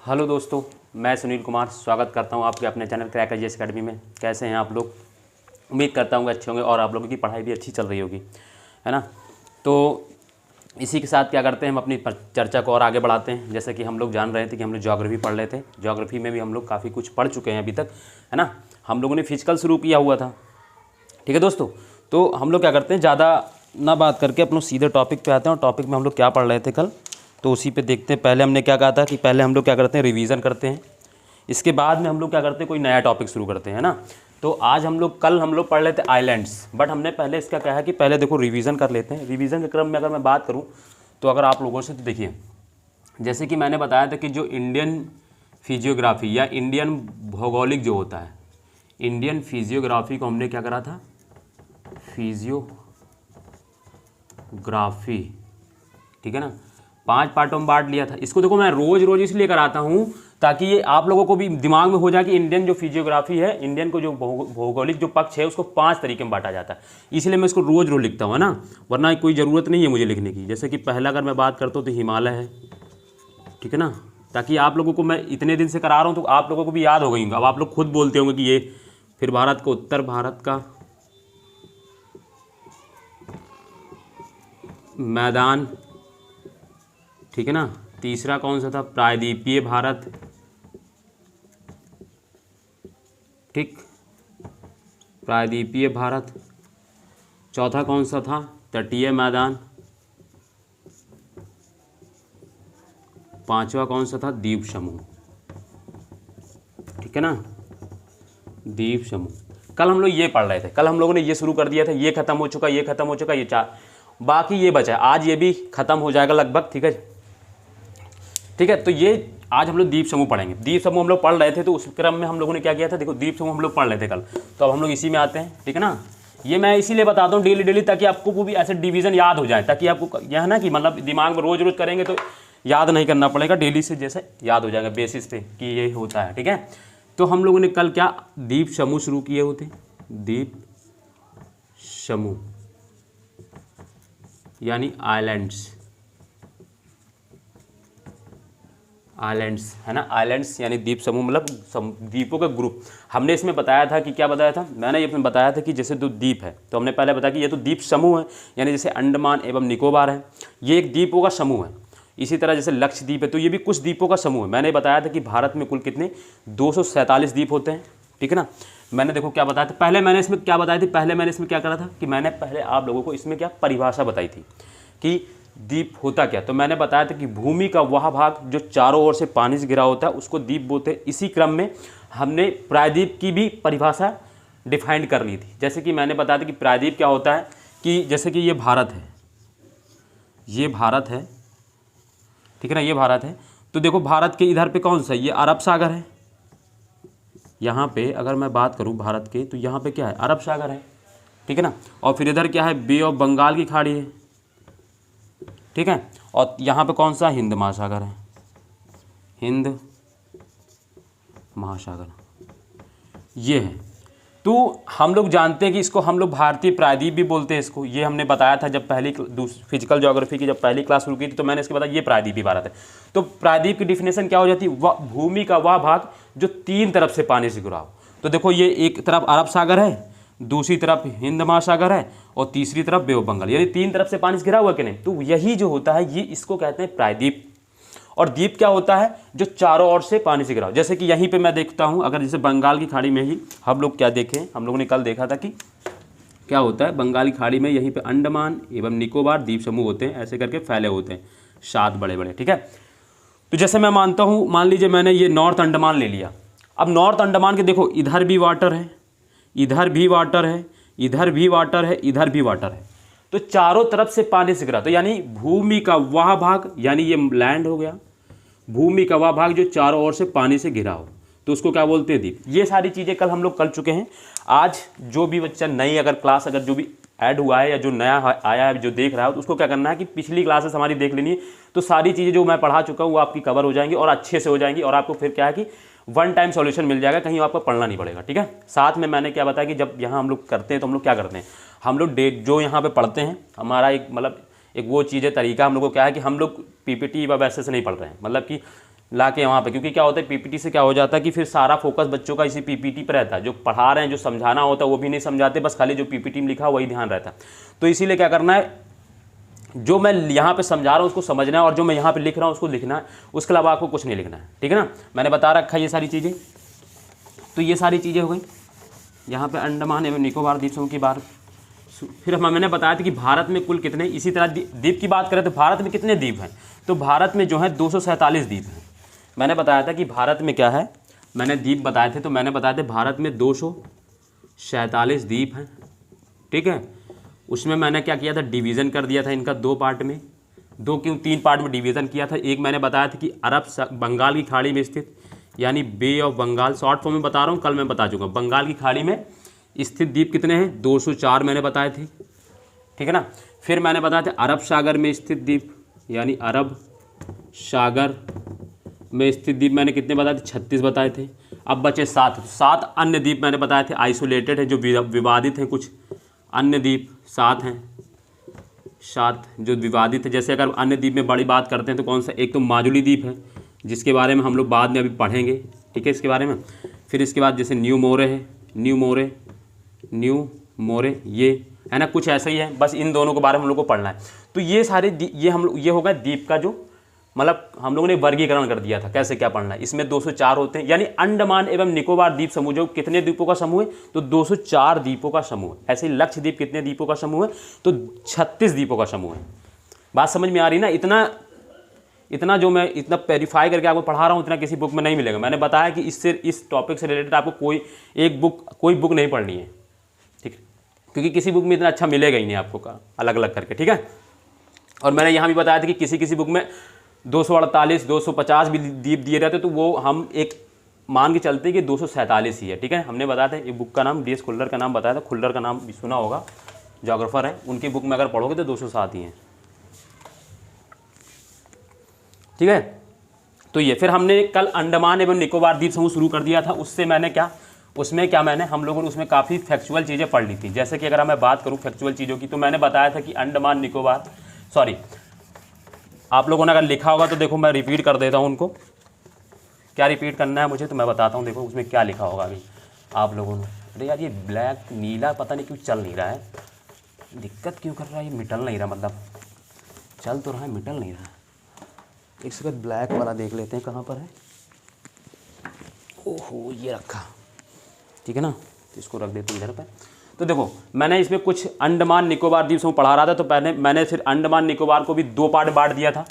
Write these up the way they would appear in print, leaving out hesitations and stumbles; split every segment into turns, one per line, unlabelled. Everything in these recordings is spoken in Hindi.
हेलो दोस्तों, मैं सुनील कुमार स्वागत करता हूं आपके अपने चैनल क्रैक आईएएस अकेडमी में। कैसे हैं आप लोग? उम्मीद करता हूं अच्छे होंगे और आप लोगों की पढ़ाई भी अच्छी चल रही होगी, है ना। तो इसी के साथ क्या करते हैं, हम अपनी चर्चा को और आगे बढ़ाते हैं। जैसे कि हम लोग जान रहे थे कि हम लोग ज्योग्राफी पढ़ रहे थे, ज्योग्राफी में भी हम लोग काफ़ी कुछ पढ़ चुके हैं अभी तक, है ना। हम लोगों ने फिजिकल शुरू किया हुआ था, ठीक है दोस्तों। तो हम लोग क्या करते हैं, ज़्यादा ना बात करके अपने सीधे टॉपिक पे आते हैं। और टॉपिक में हम लोग क्या पढ़ रहे थे कल, तो उसी पे देखते हैं। पहले हमने क्या कहा था कि पहले हम लोग क्या करते हैं, रिवीजन करते हैं। इसके बाद में हम लोग क्या करते हैं, कोई नया टॉपिक शुरू करते हैं, है ना। तो आज कल हम लोग पढ़ लेते हैं आइलैंड्स, बट हमने पहले इसका क्या है कि पहले देखो रिवीजन कर लेते हैं। रिवीजन के क्रम में अगर मैं बात करूँ तो अगर आप लोगों से, तो देखिए जैसे कि मैंने बताया था कि जो इंडियन फिजियोग्राफी या इंडियन भौगोलिक जो होता है, इंडियन फिजियोग्राफी को हमने क्या करा था, फिजियोग्राफी, ठीक है ना, 5 पार्टों में बांट लिया था। इसको देखो मैं रोज रोज इसलिए कराता हूँ ताकि ये आप लोगों को भी दिमाग में हो जाए कि इंडियन जो फिजियोग्राफी है, इंडियन को जो भौगोलिक जो पक्ष है उसको 5 तरीके में बांटा जाता है। इसलिए मैं इसको रोज रोज लिखता हूँ, है ना, वरना कोई ज़रूरत नहीं है मुझे लिखने की। जैसे कि पहला अगर मैं बात करता हूँ तो हिमालय है, ठीक है ना, ताकि आप लोगों को मैं इतने दिन से करा रहा हूँ तो आप लोगों को भी याद हो गई होंगे। अब आप लोग खुद बोलते होंगे कि ये, फिर भारत का उत्तर भारत का मैदान, ठीक है ना। तीसरा कौन सा था, प्रायद्वीपीय भारत, ठीक, प्रायद्वीपीय भारत। चौथा कौन सा था, तटीय मैदान। पांचवा कौन सा था, द्वीप समूह, ठीक है ना, द्वीप समूह। कल हम लोग ये पढ़ रहे थे, कल हम लोगों ने ये शुरू कर दिया था, ये खत्म हो चुका, ये खत्म हो चुका, ये 4, बाकी ये बचा है। आज ये भी खत्म हो जाएगा लगभग, ठीक है, ठीक है। तो ये आज हम लोग द्वीप समूह पढ़ेंगे। द्वीप समूह हम लोग पढ़ रहे थे, तो उस क्रम में हम लोगों ने क्या किया था, देखो द्वीप समूह हम लोग पढ़ रहे थे कल, तो अब हम लोग इसी में आते हैं, ठीक है ना। ये मैं इसीलिए बताता हूँ डेली डेली, ताकि आपको वो भी ऐसे डिवीज़न याद हो जाए, ताकि आपको यह है ना कि मतलब दिमाग में रोज रोज करेंगे तो याद नहीं करना पड़ेगा, डेली से जैसे याद हो जाएगा बेसिस पे कि ये होता है, ठीक है। तो हम लोगों ने कल क्या द्वीप समूह शुरू किए होते, द्वीप समूह यानी आइलैंड्स, आइलैंड्स, है ना। आइलैंड्स यानी द्वीप समूह, मतलब द्वीपों का ग्रुप। हमने इसमें बताया था कि क्या बताया था, मैंने ये बताया था कि जैसे दो द्वीप है, तो हमने पहले बताया कि ये तो द्वीप समूह है, यानी जैसे अंडमान एवं निकोबार है, ये एक द्वीपों का समूह है। इसी तरह जैसे लक्षद्वीप है, तो ये भी कुछ द्वीपों का समूह है। मैंने बताया था कि भारत में कुल कितने 247 द्वीप होते हैं, ठीक है ना। मैंने देखो क्या बताया था, पहले मैंने इसमें क्या बताया थी, पहले मैंने इसमें क्या करा था कि मैंने पहले आप लोगों को इसमें क्या परिभाषा बताई थी कि द्वीप होता क्या। तो मैंने बताया था कि भूमि का वह भाग जो चारों ओर से पानी से घिरा होता है उसको द्वीप बोलते हैं। इसी क्रम में हमने प्रायद्वीप की भी परिभाषा डिफाइंड कर ली थी। जैसे कि मैंने बताया था कि प्रायद्वीप क्या होता है, कि जैसे कि ये भारत है, ये भारत है, ठीक है ना, ये भारत है। तो देखो भारत के इधर पे कौन सा है, ये अरब सागर है। यहाँ पे अगर मैं बात करूँ भारत के, तो यहाँ पे क्या है, अरब सागर है, ठीक है ना। और फिर इधर क्या है, बे ऑफ बंगाल की खाड़ी है, ठीक है। और यहाँ पे कौन सा, हिंद महासागर है, हिंद महासागर, ये है। तो हम लोग जानते हैं कि इसको हम लोग भारतीय प्रायद्वीप भी बोलते हैं इसको। ये हमने बताया था जब पहली फिजिकल ज्योग्राफी की जब पहली क्लास शुरू की थी, तो मैंने इसके बताया ये प्रायद्वीपीय भारत है। तो प्रायद्वीप की डिफिनेशन क्या हो जाती है, भूमि का वह भाग जो 3 तरफ से पानी से घिरा हो। तो देखो ये एक तरफ अरब सागर है, दूसरी तरफ हिंद महासागर है, और तीसरी तरफ बे ऑफ बंगाल, यानी 3 तरफ से पानी से घिरा हुआ कि नहीं। तो यही जो होता है, ये इसको कहते हैं प्रायद्वीप। और द्वीप क्या होता है, जो चारों ओर से पानी से घिरा हो। जैसे कि यहीं पे मैं देखता हूँ, अगर जैसे बंगाल की खाड़ी में ही हम लोग क्या देखें, हम लोगों ने कल देखा था कि क्या होता है, बंगाल की खाड़ी में यहीं पे अंडमान एवं निकोबार द्वीप समूह होते हैं, ऐसे करके फैले होते हैं 7 बड़े बड़े, ठीक है। तो जैसे मैं मानता हूँ, मान लीजिए मैंने ये नॉर्थ अंडमान ले लिया। अब नॉर्थ अंडमान के देखो इधर भी वाटर है, इधर भी वाटर है, इधर भी वाटर है, इधर भी वाटर है। तो चारों तरफ से पानी से घिरा, तो यानी भूमि का वह भाग, यानी ये लैंड हो गया, भूमि का वह भाग जो चारों ओर से पानी से घिरा हो, तो उसको क्या बोलते हैं, द्वीप। ये सारी चीज़ें कल हम लोग कर चुके हैं। आज जो भी बच्चा नई अगर क्लास अगर जो भी ऐड हुआ है या जो नया आया है जो देख रहा है, तो उसको क्या करना है कि पिछली क्लासेस हमारी देख लेनी है। तो सारी चीज़ें जो मैं पढ़ा चुका हूँ वो आपकी कवर हो जाएंगी और अच्छे से हो जाएंगी, और आपको फिर क्या है कि 1 टाइम सॉल्यूशन मिल जाएगा, कहीं आपको पढ़ना नहीं पड़ेगा, ठीक है। साथ में मैंने क्या बताया कि जब यहाँ हम लोग करते हैं तो हम लोग क्या करते हैं, हम लोग जो यहाँ पे पढ़ते हैं, हमारा एक मतलब एक वो चीज़ है, तरीका हम लोग को क्या है कि हम लोग पीपीटी व वैसे से नहीं पढ़ रहे हैं, मतलब कि ला के वहाँ पे, क्योंकि क्या होता है पीपीटी से क्या हो जाता है कि फिर सारा फोकस बच्चों का इसी पीपीटी पर रहता है, जो पढ़ा रहे हैं जो समझाना होता है वो भी नहीं समझाते, बस खाली जो पीपीटी में लिखा वही ध्यान रहता है। तो इसीलिए क्या करना है, जो मैं यहाँ पे समझा रहा हूँ उसको समझना है और जो मैं यहाँ पे लिख रहा हूँ उसको लिखना है, उसके अलावा आपको कुछ नहीं लिखना है, ठीक है ना। मैंने बता रखा है ये सारी चीज़ें। तो ये सारी चीज़ें हो गई यहाँ पे अंडमान एवं निकोबार द्वीप समूह की बात। फिर मैंने बताया था कि भारत में कुल कितने, इसी तरह द्वीप की बात करें तो भारत में कितने द्वीप हैं, तो भारत में जो है 247 द्वीप हैं। मैंने बताया था कि भारत में क्या है, मैंने द्वीप बताए थे, तो मैंने बताया था भारत में 247 द्वीप हैं, ठीक है। उसमें मैंने क्या किया था, डिवीज़न कर दिया था इनका 2 पार्ट में, 3 पार्ट में डिवीज़न किया था। एक मैंने बताया था कि अरब बंगाल की खाड़ी में स्थित, यानी बे ऑफ बंगाल, शॉर्ट फॉर्म में बता रहा हूँ, कल मैं बता चुका, बंगाल की खाड़ी में स्थित द्वीप कितने हैं, 204 मैंने बताए थे, ठीक है ना। फिर मैंने बताया था अरब सागर में स्थित द्वीप, यानी अरब सागर में स्थित द्वीप मैंने कितने बताए थे, 36 बताए थे। अब बचे 7 अन्य द्वीप मैंने बताए थे आइसोलेटेड है, जो विवादित हैं, कुछ अन्य द्वीप 7 हैं, 7 जो विवादित है। जैसे अगर अन्य द्वीप में बड़ी बात करते हैं तो कौन सा, एक तो माजुली द्वीप है जिसके बारे में हम लोग बाद में अभी पढ़ेंगे, ठीक है, इसके बारे में। फिर इसके बाद जैसे न्यू मोरे है, न्यू मोरे ये है ना, कुछ ऐसा ही है, बस इन दोनों के बारे में हम लोग को पढ़ना है। तो ये सारे ये होगा द्वीप का जो मतलब हम लोगों ने वर्गीकरण कर दिया था कैसे क्या पढ़ना है। इसमें 204 होते हैं, यानी अंडमान एवं निकोबार द्वीप समूह जो कितने द्वीपों का समूह है, तो 204 द्वीपों का समूह है। ऐसे ही लक्षद्वीप कितने द्वीपों का समूह है, तो 36 द्वीपों का समूह है। बात समझ में आ रही ना। इतना जो मैं इतना वेरीफाई करके आपको पढ़ा रहा हूँ इतना किसी बुक में नहीं मिलेगा। मैंने बताया कि इस टॉपिक से रिलेटेड आपको कोई बुक नहीं पढ़नी है, ठीक है, क्योंकि किसी बुक में इतना अच्छा मिलेगा ही नहीं आपको का अलग अलग करके, ठीक है। और मैंने यहाँ भी बताया था कि किसी बुक में 248 250 भी द्वीप दिए रहते, तो वो हम एक मान के चलते कि 247 ही है, ठीक है। हमने बताया था, एक बुक का नाम DS खुल्लर का नाम बताया था, खुल्लर का नाम भी सुना होगा, जोग्राफर है, उनकी बुक में अगर पढ़ोगे तो 207 ही है, ठीक है। तो ये फिर हमने कल अंडमान एवं निकोबार द्वीप समूह शुरू कर दिया था। उसमें क्या मैंने हम लोगों ने उसमें काफ़ी फैक्चुअल चीज़ें पढ़ ली थी। जैसे कि अगर मैं बात करूँ फैक्चुअल चीज़ों की, तो मैंने बताया था कि अंडमान निकोबार, सॉरी आप लोगों ने अगर लिखा होगा तो देखो मैं रिपीट कर देता हूँ उनको, क्या रिपीट करना है मुझे तो मैं बताता हूँ। देखो उसमें क्या लिखा होगा अभी आप लोगों ने। अरे यार ये ब्लैक नीला पता नहीं क्यों चल नहीं रहा है, दिक्कत क्यों कर रहा है, ये मिटल नहीं रहा, मतलब चल तो रहा है मिटल नहीं रहा। एक सेकंड ब्लैक वाला देख लेते हैं कहाँ पर है। ओहो ये रखा, ठीक है ना, तो इसको रख देते हैं इधर पर। तो देखो मैंने इसमें कुछ अंडमान निकोबार द्वीप समूह पढ़ा रहा था, तो पहले मैंने फिर अंडमान निकोबार को भी 2 पार्ट बांट दिया था।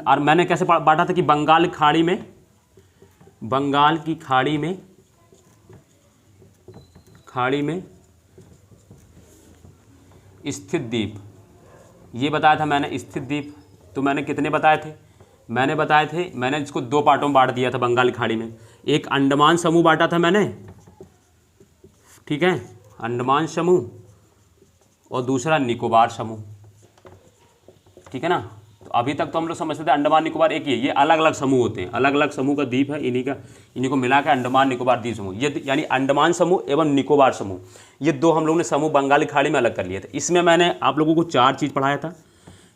और मैंने कैसे बांटा था कि बंगाल की खाड़ी में स्थित द्वीप, ये बताया था मैंने स्थित द्वीप। तो मैंने कितने बताए थे, मैंने इसको 2 पार्टों में बांट दिया था बंगाल की खाड़ी में। एक अंडमान समूह बांटा था मैंने, ठीक है, अंडमान समूह, और दूसरा निकोबार समूह, ठीक है ना। तो अभी तक तो हम लोग समझते थे अंडमान निकोबार एक ही है, ये अलग अलग समूह होते हैं, अलग अलग समूह का द्वीप है, इन्हीं को मिला के अंडमान निकोबार द्वीप समूह, ये यानी अंडमान समूह एवं निकोबार समूह, ये 2 हम लोगों ने समूह बंगाल की खाड़ी में अलग कर लिए थे। इसमें मैंने आप लोगों को 4 चीज़ पढ़ाया था।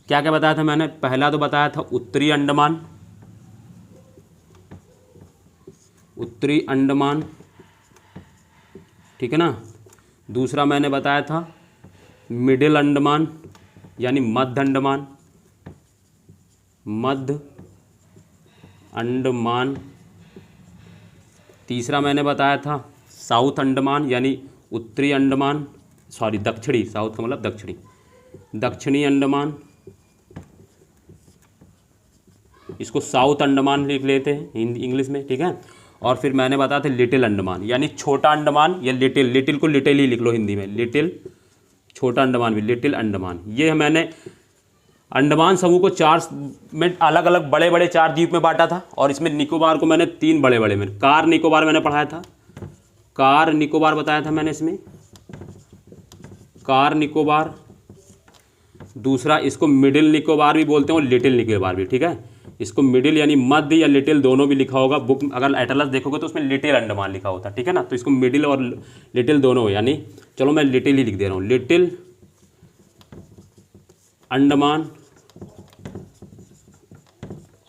क्या क्या बताया था मैंने, पहला तो बताया था उत्तरी अंडमान, ठीक है ना। दूसरा मैंने बताया था मिडिल अंडमान, यानी मध्य अंडमान। तीसरा मैंने बताया था साउथ अंडमान, यानी उत्तरी अंडमान, सॉरी दक्षिणी, साउथ का मतलब दक्षिणी अंडमान, इसको साउथ अंडमान लिख लेते हैं इंग्लिश में, ठीक है। और फिर मैंने बताया था लिटिल अंडमान, यानी छोटा अंडमान, या लिटिल को लिटिल ही लिख लो हिंदी में, लिटिल, छोटा अंडमान भी लिटिल अंडमान। ये मैंने अंडमान समूह को 4 में अलग अलग बड़े बड़े 4 द्वीप में बांटा था, और इसमें निकोबार को मैंने 3 बड़े बड़े में, कार निकोबार मैंने पढ़ाया था, कार निकोबार बताया था मैंने इसमें, कार निकोबार। दूसरा इसको मिडिल निकोबार भी बोलते हैं और लिटिल निकोबार भी, ठीक है। इसको मिडिल यानी मध्य या लिटिल दोनों भी लिखा होगा बुक, अगर एटलस देखोगे तो उसमें लिटिल अंडमान लिखा होता है, ठीक है ना। तो इसको मिडिल और लिटिल दोनों, यानी चलो मैं लिटिल ही लिख दे रहा हूँ, लिटिल अंडमान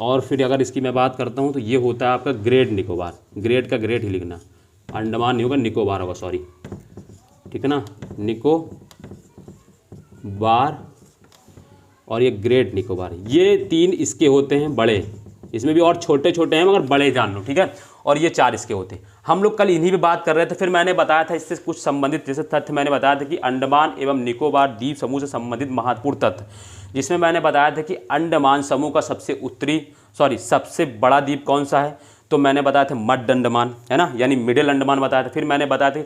और फिर अगर इसकी मैं बात करता हूँ तो ये होता है आपका ग्रेट निकोबार, ग्रेट का ग्रेट ही लिखना, अंडमान नहीं होगा, निकोबार होगा, सॉरी, ठीक है ना, निकोबार और ये ग्रेट निकोबार, ये 3 इसके होते हैं बड़े, इसमें भी और छोटे छोटे हैं मगर बड़े जान लो, ठीक है, और ये 4 इसके होते हैं। हम लोग कल इन्हीं पे बात कर रहे थे, फिर मैंने बताया था इससे कुछ संबंधित जैसे तथ्य मैंने बताया था कि अंडमान एवं निकोबार द्वीप समूह से संबंधित महत्वपूर्ण तथ्य, जिसमें मैंने बताया था कि अंडमान समूह का सबसे बड़ा द्वीप कौन सा है, तो मैंने बताया था मध्य अंडमान, है ना, यानी मिडिल अंडमान बताया था। फिर मैंने बताया था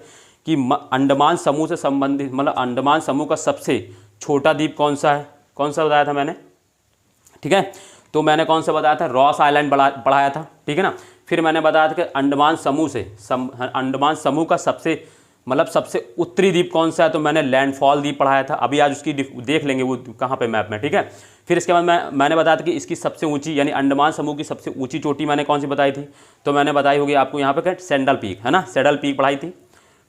कि अंडमान समूह से संबंधित मतलब अंडमान समूह का सबसे छोटा द्वीप कौन सा है, कौन सा बताया था मैंने, ठीक है, तो मैंने कौन सा बताया था, रॉस आइलैंड पढ़ाया था, ठीक है ना। फिर मैंने बताया था कि अंडमान समूह का सबसे उत्तरी द्वीप कौन सा है, तो मैंने लैंडफॉल द्वीप पढ़ाया था, अभी आज उसकी देख लेंगे वो कहाँ पे मैप में, ठीक है। फिर इसके बाद मैंने बताया था कि इसकी सबसे ऊंची यानी अंडमान समूह की सबसे ऊंची चोटी मैंने कौन सी बताई थी, तो मैंने बताई होगी आपको यहाँ पे क्या, सैंडल पीक, है ना, सैडल पीक पढ़ाई थी,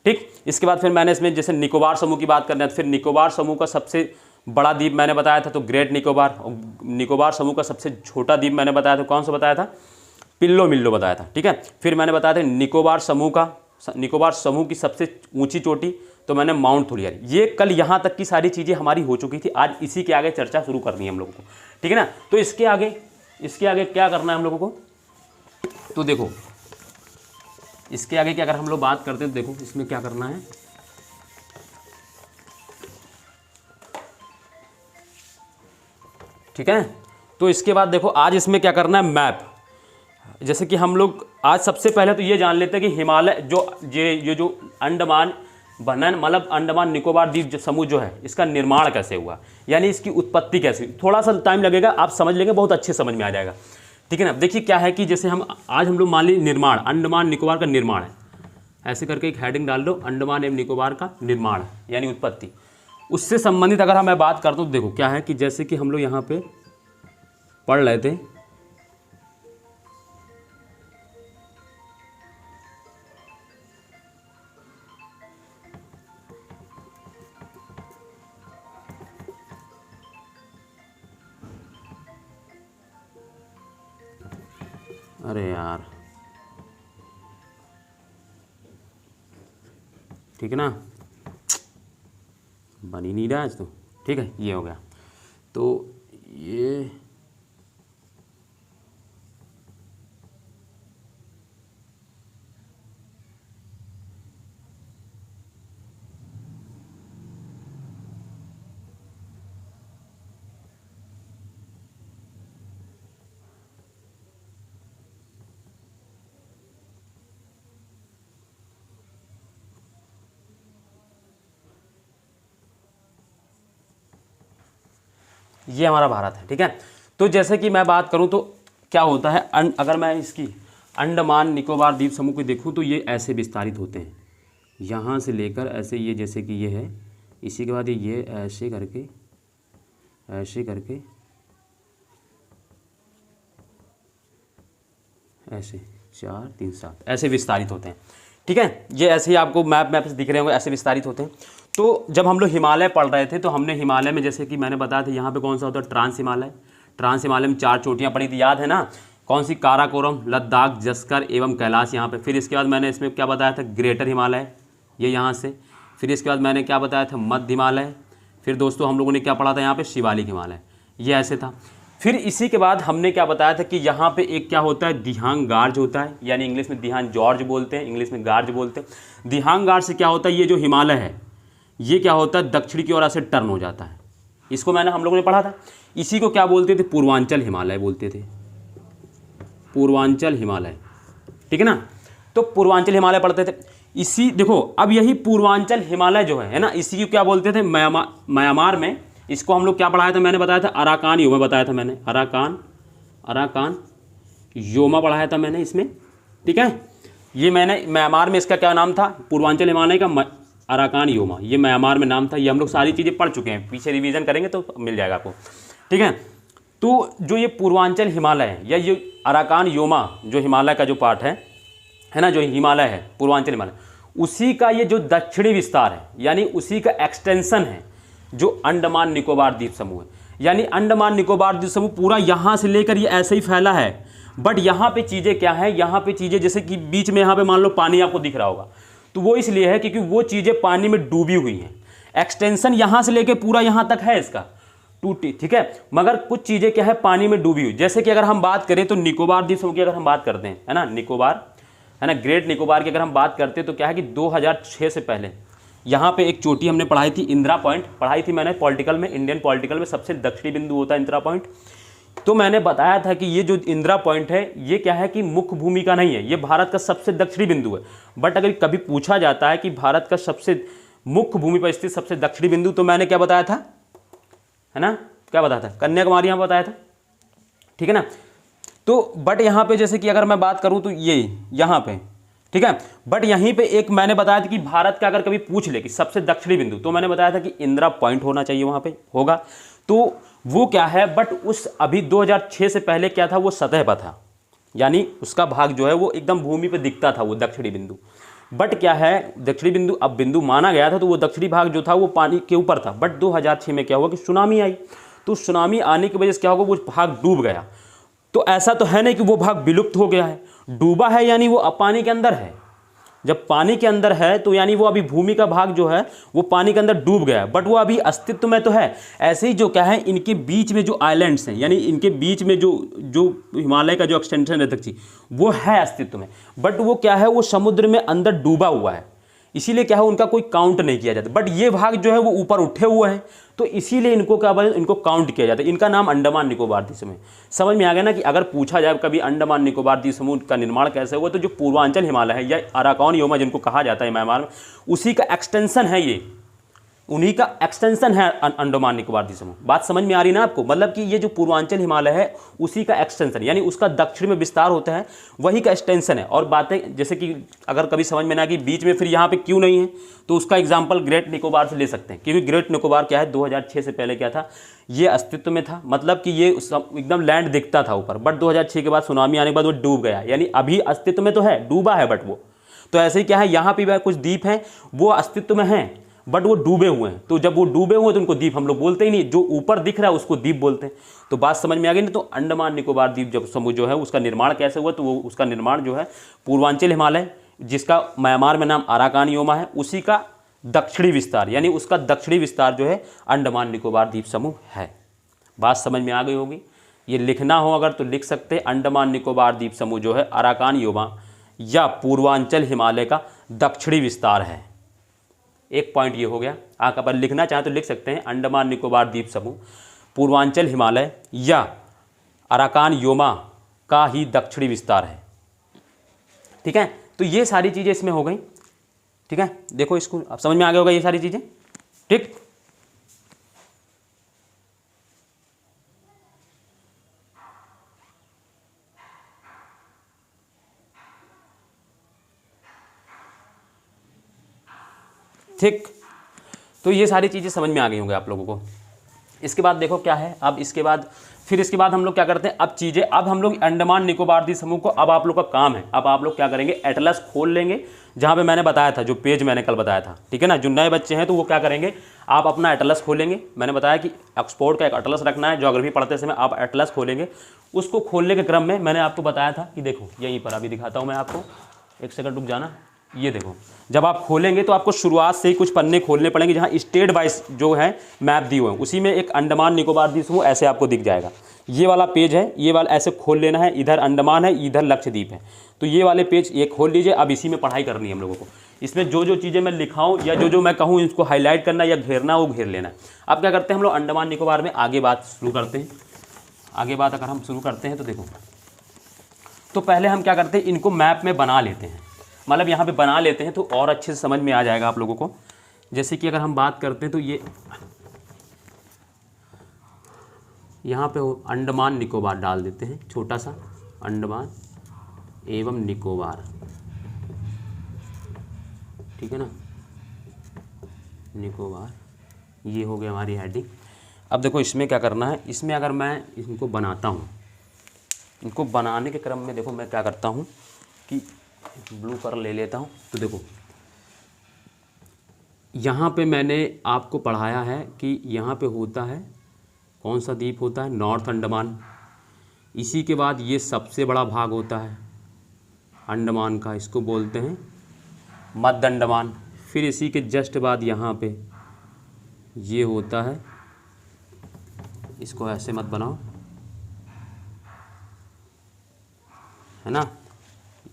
ठीक। इसके बाद फिर मैंने इसमें जैसे निकोबार समूह की बात करना है, फिर निकोबार समूह का सबसे बड़ा द्वीप मैंने बताया था तो ग्रेट निकोबार, और निकोबार समूह का सबसे छोटा द्वीप मैंने बताया था, कौन सा बताया था, पिल्लो मिल्लो बताया था, ठीक है। फिर मैंने बताया था निकोबार समूह की सबसे ऊंची चोटी, तो मैंने माउंट थोलियर। ये कल यहाँ तक की सारी चीज़ें हमारी हो चुकी थी, आज इसी के आगे चर्चा शुरू करनी है हम लोगों को, ठीक है ना। तो इसके आगे क्या करना है हम लोगों को, तो देखो इसके आगे क्या अगर हम लोग बात करते हैं, देखो इसमें क्या करना है, ठीक है। तो इसके बाद देखो आज इसमें क्या करना है, मैप, जैसे कि हम लोग आज सबसे पहले तो ये जान लेते हैं कि हिमालय जो अंडमान बनन मतलब अंडमान निकोबार द्वीप समूह जो है इसका निर्माण कैसे हुआ, यानी इसकी उत्पत्ति कैसे हुई। थोड़ा सा टाइम लगेगा, आप समझ लेंगे, बहुत अच्छे समझ में आ जाएगा, ठीक है ना। देखिए क्या है कि जैसे आज हम लोग मान लीजिए निर्माण, अंडमान निकोबार का निर्माण है, ऐसे करके एक हेडिंग डाल दो, अंडमान एवं निकोबार का निर्माण यानी उत्पत्ति। उससे संबंधित अगर मैं बात करता हूँ तो देखो क्या है कि जैसे कि हम लोग यहाँ पे पढ़ रहे थे, अरे यार, ठीक है ना, बन ही नहीं रहा आज तो, ठीक है, ये हो गया। तो ये हमारा भारत है, ठीक है। तो जैसे कि मैं बात करूं तो क्या होता है, अगर मैं इसकी अंडमान निकोबार द्वीप समूह को देखूं तो ये ऐसे विस्तारित होते हैं, यहाँ से लेकर ऐसे, ये जैसे कि ये है, इसी के बाद ये ऐसे करके ऐसे 4 3 7 ऐसे विस्तारित होते हैं, ठीक है। ये ऐसे ही आपको मैप से दिख रहे होंगे, ऐसे विस्तारित होते हैं। तो जब हम लोग हिमालय पढ़ रहे थे तो हमने हिमालय में जैसे कि मैंने बताया था यहाँ पे कौन सा होता है, ट्रांस हिमालय में 4 चोटियाँ पड़ी थी, याद है ना, कौन सी, काराकोरम, लद्दाख, जस्कर एवं कैलाश यहाँ पे। फिर इसके बाद मैंने इसमें क्या बताया था, ग्रेटर हिमालय, ये यहाँ से। फिर इसके बाद मैंने क्या बताया था, मध्य हिमालय। फिर दोस्तों हम लोगों ने क्या पढ़ा था यहाँ पे, शिवालिक हिमालय, ये ऐसे था। फिर इसी के बाद हमने क्या बताया था कि यहाँ पे एक क्या होता है, दिहांग गार्ज होता है, यानी इंग्लिश में दिहांग जॉर्ज बोलते हैं, इंग्लिश में गार्ज बोलते हैं। दिहांग गार्ज से क्या होता है, ये जो हिमालय है ये क्या होता है, दक्षिण की ओर ऐसे टर्न हो जाता है, इसको हम लोगों ने पढ़ा था। इसी को क्या बोलते थे, पूर्वांचल हिमालय बोलते थे, पूर्वांचल हिमालय, ठीक है ना। तो पूर्वांचल हिमालय पढ़ते थे। इसी देखो अब यही पूर्वांचल हिमालय जो है ना, इसी को क्या बोलते थे, म्यांमार में इसको हम लोग क्या पढ़ाया था, मैंने बताया था अराकान योमा बताया था मैंने, अराकान योमा पढ़ाया था मैंने इसमें, ठीक है। ये मैंने म्यांमार में इसका क्या नाम था, पूर्वांचल हिमालय का अराकान योमा, ये म्यांमार में नाम था। ये हम लोग सारी चीज़ें पढ़ चुके हैं, पीछे रिवीजन करेंगे तो मिल जाएगा आपको, ठीक है। तो जो ये पूर्वांचल हिमालय है या ये अराकान योमा जो हिमालय का जो पार्ट है ना, जो हिमालय है पूर्वांचल हिमालय, उसी का ये जो दक्षिणी विस्तार है, यानी उसी का एक्सटेंशन है जो अंडमान निकोबार द्वीप समूह है। यानी अंडमान निकोबार द्वीप समूह पूरा यहाँ से लेकर ये ऐसे ही फैला है, बट यहाँ पे चीज़ें क्या है, यहाँ पे चीज़ें जैसे कि बीच में यहाँ पे मान लो पानी आपको दिख रहा होगा, तो वो इसलिए है क्योंकि वो चीज़ें पानी में डूबी हुई हैं। एक्सटेंशन यहाँ से लेकर पूरा यहाँ तक है इसका टूटी, ठीक है, मगर कुछ चीज़ें क्या है पानी में डूबी हुई। जैसे कि अगर हम बात करें तो निकोबार द्वीप समूह की अगर हम बात करते हैं, है ना, निकोबार, है ना, ग्रेट निकोबार की अगर हम बात करते हैं तो क्या है कि 2006 से पहले यहाँ पे एक चोटी हमने पढ़ाई थी, इंदिरा पॉइंट पढ़ाई थी मैंने पॉलिटिकल में, इंडियन पॉलिटिकल में सबसे दक्षिणी बिंदु होता है इंदिरा पॉइंट। तो मैंने बताया था कि ये जो इंदिरा पॉइंट है ये क्या है कि मुख्य भूमि का नहीं है, ये भारत का सबसे दक्षिणी बिंदु है। बट अगर कभी पूछा जाता है कि भारत का सबसे मुख्य भूमि पर स्थित सबसे दक्षिणी बिंदु, तो मैंने क्या बताया था, है ना, क्या बताया था, कन्याकुमारी यहाँ बताया था, ठीक है ना। तो बट यहाँ पे जैसे कि अगर मैं बात करूँ तो ये यहाँ पे, ठीक है, बट यहीं पे एक मैंने बताया था कि भारत का अगर कभी पूछ ले कि सबसे दक्षिणी बिंदु, तो मैंने बताया था कि इंदिरा पॉइंट होना चाहिए वहाँ पे, होगा। तो वो क्या है, बट उस अभी 2006 से पहले क्या था, वो सतह पर था, यानी उसका भाग जो है वो एकदम भूमि पे दिखता था वो दक्षिणी बिंदु। बट क्या है, दक्षिणी बिंदु अब बिंदु माना गया था, तो वो दक्षिणी भाग जो था वो पानी के ऊपर था। बट 2006 में क्या हुआ कि सुनामी आई, तो सुनामी आने की वजह से क्या होगा, वो भाग डूब गया। तो ऐसा तो है नहीं कि वो भाग विलुप्त हो गया है, डूबा है यानी वो अब पानी के अंदर है। जब पानी के अंदर है तो यानी वो अभी भूमि का भाग जो है वो पानी के अंदर डूब गया है, बट वो अभी अस्तित्व में तो है। ऐसे ही जो क्या है, इनके बीच में जो आइलैंड्स हैं, यानी इनके बीच में जो जो हिमालय का जो एक्सटेंशन है दक्षिण, वो है अस्तित्व में, बट वो क्या है, वो समुद्र में अंदर डूबा हुआ है, इसीलिए क्या है उनका कोई काउंट नहीं किया जाता। बट ये भाग जो है वो ऊपर उठे हुए हैं, तो इसीलिए इनको क्या बोलते हैं, इनको काउंट किया जाता है। इनका नाम अंडमान निकोबार द्वीप समूह। समझ में आ गया ना कि अगर पूछा जाए कभी अंडमान निकोबार द्वीप समूह का निर्माण कैसे हुआ, तो जो पूर्वांचल हिमालय है या अराकान योमा जिनको कहा जाता है म्यांमार में, उसी का एक्सटेंशन है ये, उन्हीं का एक्सटेंशन है अंडमान निकोबार द्वीप समूह। बात समझ में आ रही ना आपको, मतलब कि ये जो पूर्वांचल हिमालय है उसी का एक्सटेंशन, यानी उसका दक्षिण में विस्तार होता है, वही का एक्सटेंशन है। और बातें जैसे कि अगर कभी समझ में ना कि बीच में फिर यहाँ पे क्यों नहीं है, तो उसका एग्जाम्पल ग्रेट निकोबार से ले सकते हैं, क्योंकि ग्रेट निकोबार क्या है 2006 से पहले क्या था, ये अस्तित्व में था, मतलब कि ये एकदम लैंड दिखता था ऊपर, बट 2006 के बाद सुनामी आने के बाद वो डूब गया, यानी अभी अस्तित्व में तो है, डूबा है बट वो। तो ऐसे ही क्या है, यहाँ पे कुछ द्वीप हैं वो अस्तित्व में हैं बट वो डूबे हुए हैं, तो जब वो डूबे हुए हैं तो उनको द्वीप हम लोग बोलते ही नहीं, जो ऊपर दिख रहा है उसको द्वीप बोलते हैं। तो बात समझ में आ गई ना। तो अंडमान निकोबार द्वीप जब समूह जो है उसका निर्माण कैसे हुआ, तो वो उसका निर्माण जो है पूर्वांचल हिमालय, जिसका म्यांमार में नाम अराकान योमा है, उसी का दक्षिणी विस्तार, यानी उसका दक्षिणी विस्तार जो है अंडमान निकोबार द्वीप समूह है। बात समझ में आ गई होगी। ये लिखना हो अगर तो लिख सकते हैं, अंडमान निकोबार द्वीप समूह जो है अराकान योमा या पूर्वांचल हिमालय का दक्षिणी विस्तार है। एक पॉइंट ये हो गया। आप अगर लिखना चाहें तो लिख सकते हैं, अंडमान निकोबार द्वीप समूह पूर्वांचल हिमालय या अराकान योमा का ही दक्षिणी विस्तार है। ठीक है, तो ये सारी चीज़ें इसमें हो गई। ठीक है, देखो इसको आप समझ में आ गया होगा ये सारी चीज़ें। ठीक, ठीक, तो ये सारी चीज़ें समझ में आ गई होंगी आप लोगों को। इसके बाद देखो क्या है, अब इसके बाद हम लोग क्या करते हैं, अब चीज़ें, अब हम लोग अंडमान निकोबार द्वीप समूह को, अब आप लोग का काम है, अब आप लोग क्या करेंगे, एटलस खोल लेंगे, जहाँ पे मैंने बताया था, जो पेज मैंने कल बताया था। ठीक है ना, जो नए बच्चे हैं तो वो क्या करेंगे, आप अपना एटलस खोलेंगे। मैंने बताया कि ऑक्सफोर्ड का एक एटलस रखना है, ज्योग्राफी पढ़ते समय आप एटलस खोलेंगे। उसको खोलने के क्रम में मैंने आपको बताया था कि देखो यहीं पर अभी दिखाता हूँ मैं आपको, एक सेकंड रुक जाना। ये देखो, जब आप खोलेंगे तो आपको शुरुआत से ही कुछ पन्ने खोलने पड़ेंगे, जहाँ स्टेट वाइज जो है मैप दिए हुए हैं, उसी में एक अंडमान निकोबार द्वीप समूह ऐसे आपको दिख जाएगा। ये वाला पेज है, ये वाला ऐसे खोल लेना है, इधर अंडमान है, इधर लक्षद्वीप है, तो ये वाले पेज ये खोल लीजिए। अब इसी में पढ़ाई करनी है हम लोगों को। इसमें जो जो चीज़ें मैं लिखाऊँ या जो जो मैं कहूँ इसको हाईलाइट करना या घेरना वो घेर लेना है। अब क्या करते हैं हम लोग अंडमान निकोबार में आगे बात शुरू करते हैं। आगे बात अगर हम शुरू करते हैं तो देखो, तो पहले हम क्या करते हैं, इनको मैप में बना लेते हैं, मतलब यहाँ पे बना लेते हैं तो और अच्छे से समझ में आ जाएगा आप लोगों को। जैसे कि अगर हम बात करते हैं तो ये यहाँ पे अंडमान निकोबार डाल देते हैं, छोटा सा अंडमान एवं निकोबार। ठीक है ना, निकोबार, ये हो गया हमारी हेडिंग। अब देखो इसमें क्या करना है, इसमें अगर मैं इनको बनाता हूँ, इनको बनाने के क्रम में देखो मैं क्या करता हूँ कि ब्लू कलर ले लेता हूँ। तो देखो यहाँ पे मैंने आपको पढ़ाया है कि यहाँ पे होता है कौन सा द्वीप होता है? नॉर्थ अंडमान। इसी के बाद ये सबसे बड़ा भाग होता है अंडमान का, इसको बोलते हैं मध्य अंडमान। फिर इसी के जस्ट बाद यहाँ पे ये होता है, इसको ऐसे मत बनाओ, है ना,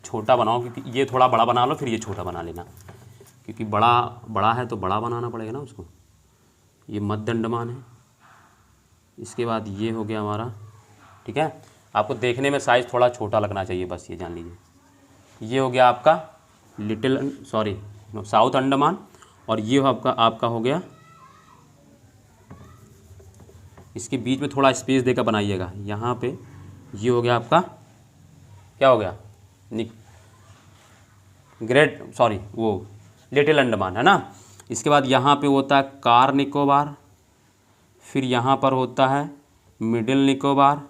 छोटा बनाओ, क्योंकि ये थोड़ा बड़ा बना लो, फिर ये छोटा बना लेना, क्योंकि बड़ा है तो बड़ा बनाना पड़ेगा ना उसको। ये मध्य अंडमान है। इसके बाद ये हो गया हमारा, ठीक है। आपको देखने में साइज़ थोड़ा छोटा लगना चाहिए, बस ये जान लीजिए। ये हो गया आपका साउथ अंडमान, और ये आपका हो गया, इसके बीच में थोड़ा स्पेस देकर बनाइएगा यहाँ पे। ये हो गया आपका, क्या हो गया, लिटिल अंडमान, है ना। इसके बाद यहाँ पे होता है कार निकोबार, फिर यहाँ पर होता है मिडिल निकोबार,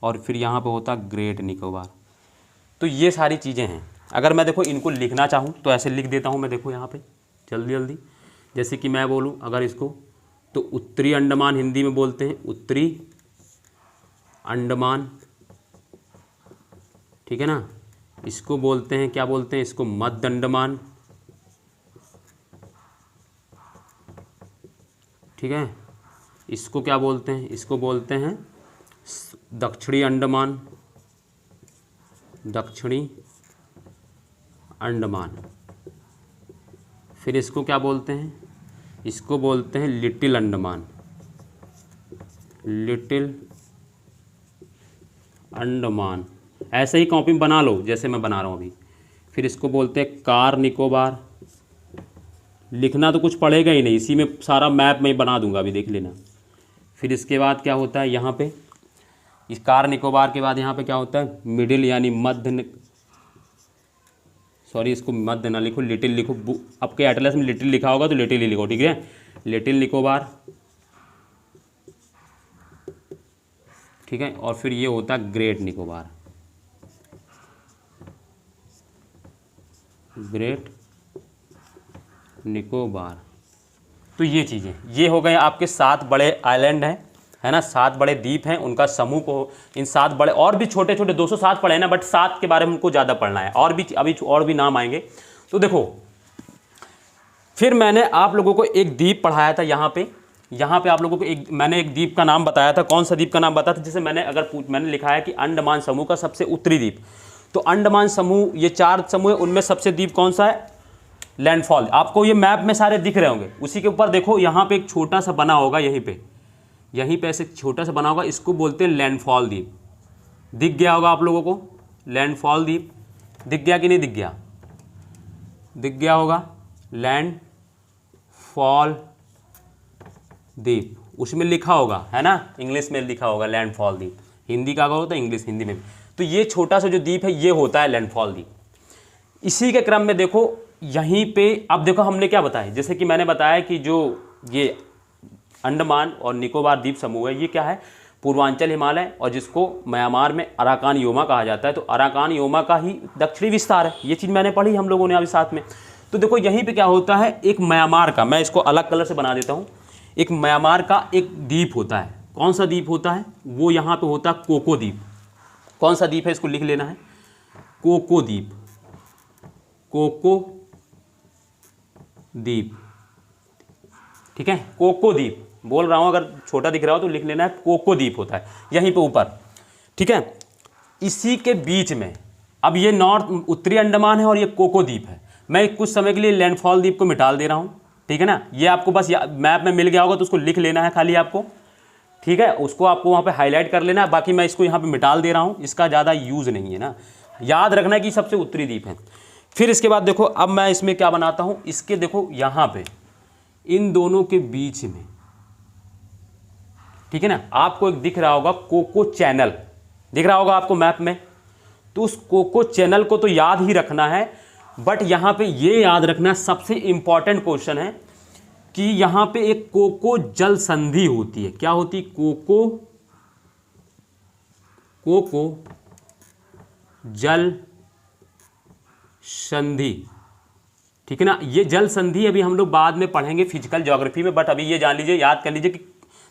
और फिर यहाँ पे होता है ग्रेट निकोबार। तो ये सारी चीज़ें हैं। अगर मैं देखो इनको लिखना चाहूँ तो ऐसे लिख देता हूँ मैं, देखो यहाँ पे जल्दी जल्दी। जैसे कि मैं बोलूँ अगर इसको, तो उत्तरी अंडमान हिंदी में बोलते हैं उत्तरी अंडमान, ठीक है ना। इसको बोलते हैं, क्या बोलते हैं इसको, मध्य अंडमान, ठीक है। इसको क्या बोलते हैं, इसको बोलते हैं दक्षिणी अंडमान, दक्षिणी अंडमान। फिर इसको क्या बोलते हैं, इसको बोलते हैं लिटिल अंडमान, लिटिल अंडमान। ऐसे ही कॉपी बना लो जैसे मैं बना रहा हूँ अभी। फिर इसको बोलते हैं कार निकोबार। लिखना तो कुछ पड़ेगा ही नहीं, इसी में सारा मैप मैं बना दूंगा, अभी देख लेना। फिर इसके बाद क्या होता है यहाँ पे, इस कार निकोबार के बाद यहाँ पे क्या होता है, मिडिल यानी मध्य, इसको मध्य ना लिखो, लिटिल लिखो। आपके एटलस में लिटिल लिखा होगा तो लिटिल ही लिखो, ठीक है। लिटिल निकोबार, ठीक है। और फिर ये होता है ग्रेट निकोबार, ग्रेट निकोबार। तो ये चीज़ें, ये हो गए आपके 7 बड़े आइलैंड हैं, है ना, 7 बड़े द्वीप हैं, उनका समूह को, इन 7 बड़े, और भी छोटे छोटे 207 पढ़े हैं ना, बट 7 के बारे में उनको ज़्यादा पढ़ना है, और भी अभी और भी नाम आएंगे। तो देखो, फिर मैंने आप लोगों को एक द्वीप पढ़ाया था यहाँ पे आप लोगों को मैंने एक द्वीप का नाम बताया था। कौन सा द्वीप का नाम बताया था? जैसे मैंने लिखा है कि अंडमान समूह का सबसे उत्तरी द्वीप, तो अंडमान समूह, ये 4 समूह है, उनमें सबसे द्वीप कौन सा है? लैंडफॉल। आपको ये मैप में सारे दिख रहे होंगे। उसी के ऊपर देखो यहाँ पे एक छोटा सा बना होगा, यहीं पे ऐसे छोटा सा बना होगा, इसको बोलते हैं लैंडफॉल द्वीप। दिख गया होगा आप लोगों को, लैंडफॉल द्वीप दिख गया कि नहीं दिख गया? दिख गया होगा, लैंडफॉल द्वीप, उसमें लिखा होगा, है ना, इंग्लिश में लिखा होगा लैंडफॉल द्वीप। हिंदी का होता है इंग्लिश, हिंदी में भी। तो ये छोटा सा जो द्वीप है ये होता है लैंडफॉल द्वीप। इसी के क्रम में देखो यहीं पे, अब देखो हमने क्या बताया, जैसे कि मैंने बताया कि जो ये अंडमान और निकोबार द्वीप समूह है, ये क्या है, पूर्वांचल हिमालय, और जिसको म्यांमार में अराकान योमा कहा जाता है। तो अराकान योमा का ही दक्षिणी विस्तार है। ये चीज़ मैंने पढ़ी हम लोगों ने अभी साथ में। तो देखो यहीं पे क्या होता है, एक म्यांमार का, मैं इसको अलग कलर से बना देता हूँ, एक म्यांमार का एक द्वीप होता है। कौन सा द्वीप होता है? वो यहाँ पे होता है कोको द्वीप। कौन सा द्वीप है, इसको लिख लेना है, कोको द्वीप, कोको द्वीप, ठीक है। कोको द्वीप बोल रहा हूँ, अगर छोटा दिख रहा हो तो लिख लेना है, कोको द्वीप होता है यहीं पे ऊपर, ठीक है। इसी के बीच में अब ये उत्तरी अंडमान है और ये कोको द्वीप है। मैं कुछ समय के लिए लैंडफॉल द्वीप को मिटा दे रहा हूँ, ठीक है ना। ये आपको बस मैप में मिल गया होगा तो उसको लिख लेना है खाली आपको, ठीक है। उसको आपको वहाँ पे हाईलाइट कर लेना है। बाकी मैं इसको यहाँ पे मिटा दे रहा हूँ, इसका ज़्यादा यूज़ नहीं है ना। याद रखना है कि सबसे उत्तरी द्वीप है। फिर इसके बाद देखो, अब मैं इसमें क्या बनाता हूँ, इसके देखो यहाँ पे इन दोनों के बीच में, ठीक है ना, आपको एक दिख रहा होगा कोको चैनल, दिख रहा होगा आपको मैप में। तो उस कोको चैनल को तो याद ही रखना है, बट यहाँ पे ये याद रखना सबसे इंपॉर्टेंट क्वेश्चन है कि यहाँ पे एक कोको जल संधि होती है। क्या होती है? कोको जल संधि, ठीक है ना। ये जल संधि अभी हम लोग बाद में पढ़ेंगे फिजिकल ज्योग्राफी में, बट अभी ये जान लीजिए, याद कर लीजिए कि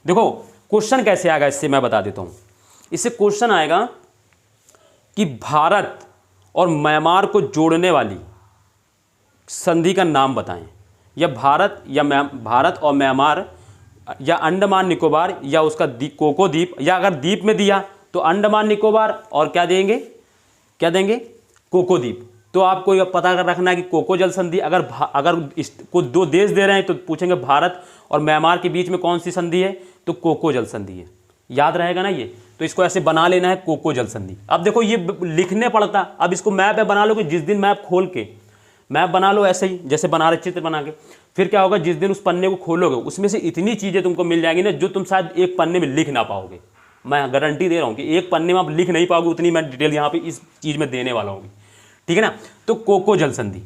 देखो क्वेश्चन कैसे आएगा इससे मैं बता देता हूँ। इससे क्वेश्चन आएगा कि भारत और म्यांमार को जोड़ने वाली संधि का नाम बताएं, या भारत और म्यांमार, या अंडमान निकोबार, या उसका कोको द्वीप, या अगर द्वीप में दिया तो अंडमान निकोबार और क्या देंगे कोको द्वीप। तो आपको यह पता कर रखना है कि कोको जल संधि, अगर को दो देश दे रहे हैं तो पूछेंगे भारत और म्यांमार के बीच में कौन सी संधि है, तो कोको जल संधि है। याद रहेगा ना ये, तो इसको ऐसे बना लेना है, कोको जल संधि। अब देखो ये लिखने पड़ता, अब इसको मैप पे बना लो कि जिस दिन मैप खोल के मैप बना लो ऐसे ही जैसे बना रहे चित्र बना के, फिर क्या होगा जिस दिन उस पन्ने को खोलोगे उसमें से इतनी चीज़ें तुमको मिल जाएंगी ना जो तुम शायद एक पन्ने में लिख ना पाओगे। मैं गारंटी दे रहा हूँ कि एक पन्ने में आप लिख नहीं पाओगे, उतनी मैं डिटेल यहाँ पे इस चीज़ में देने वाला हूँ, ठीक है ना। तो कोको जल संधि,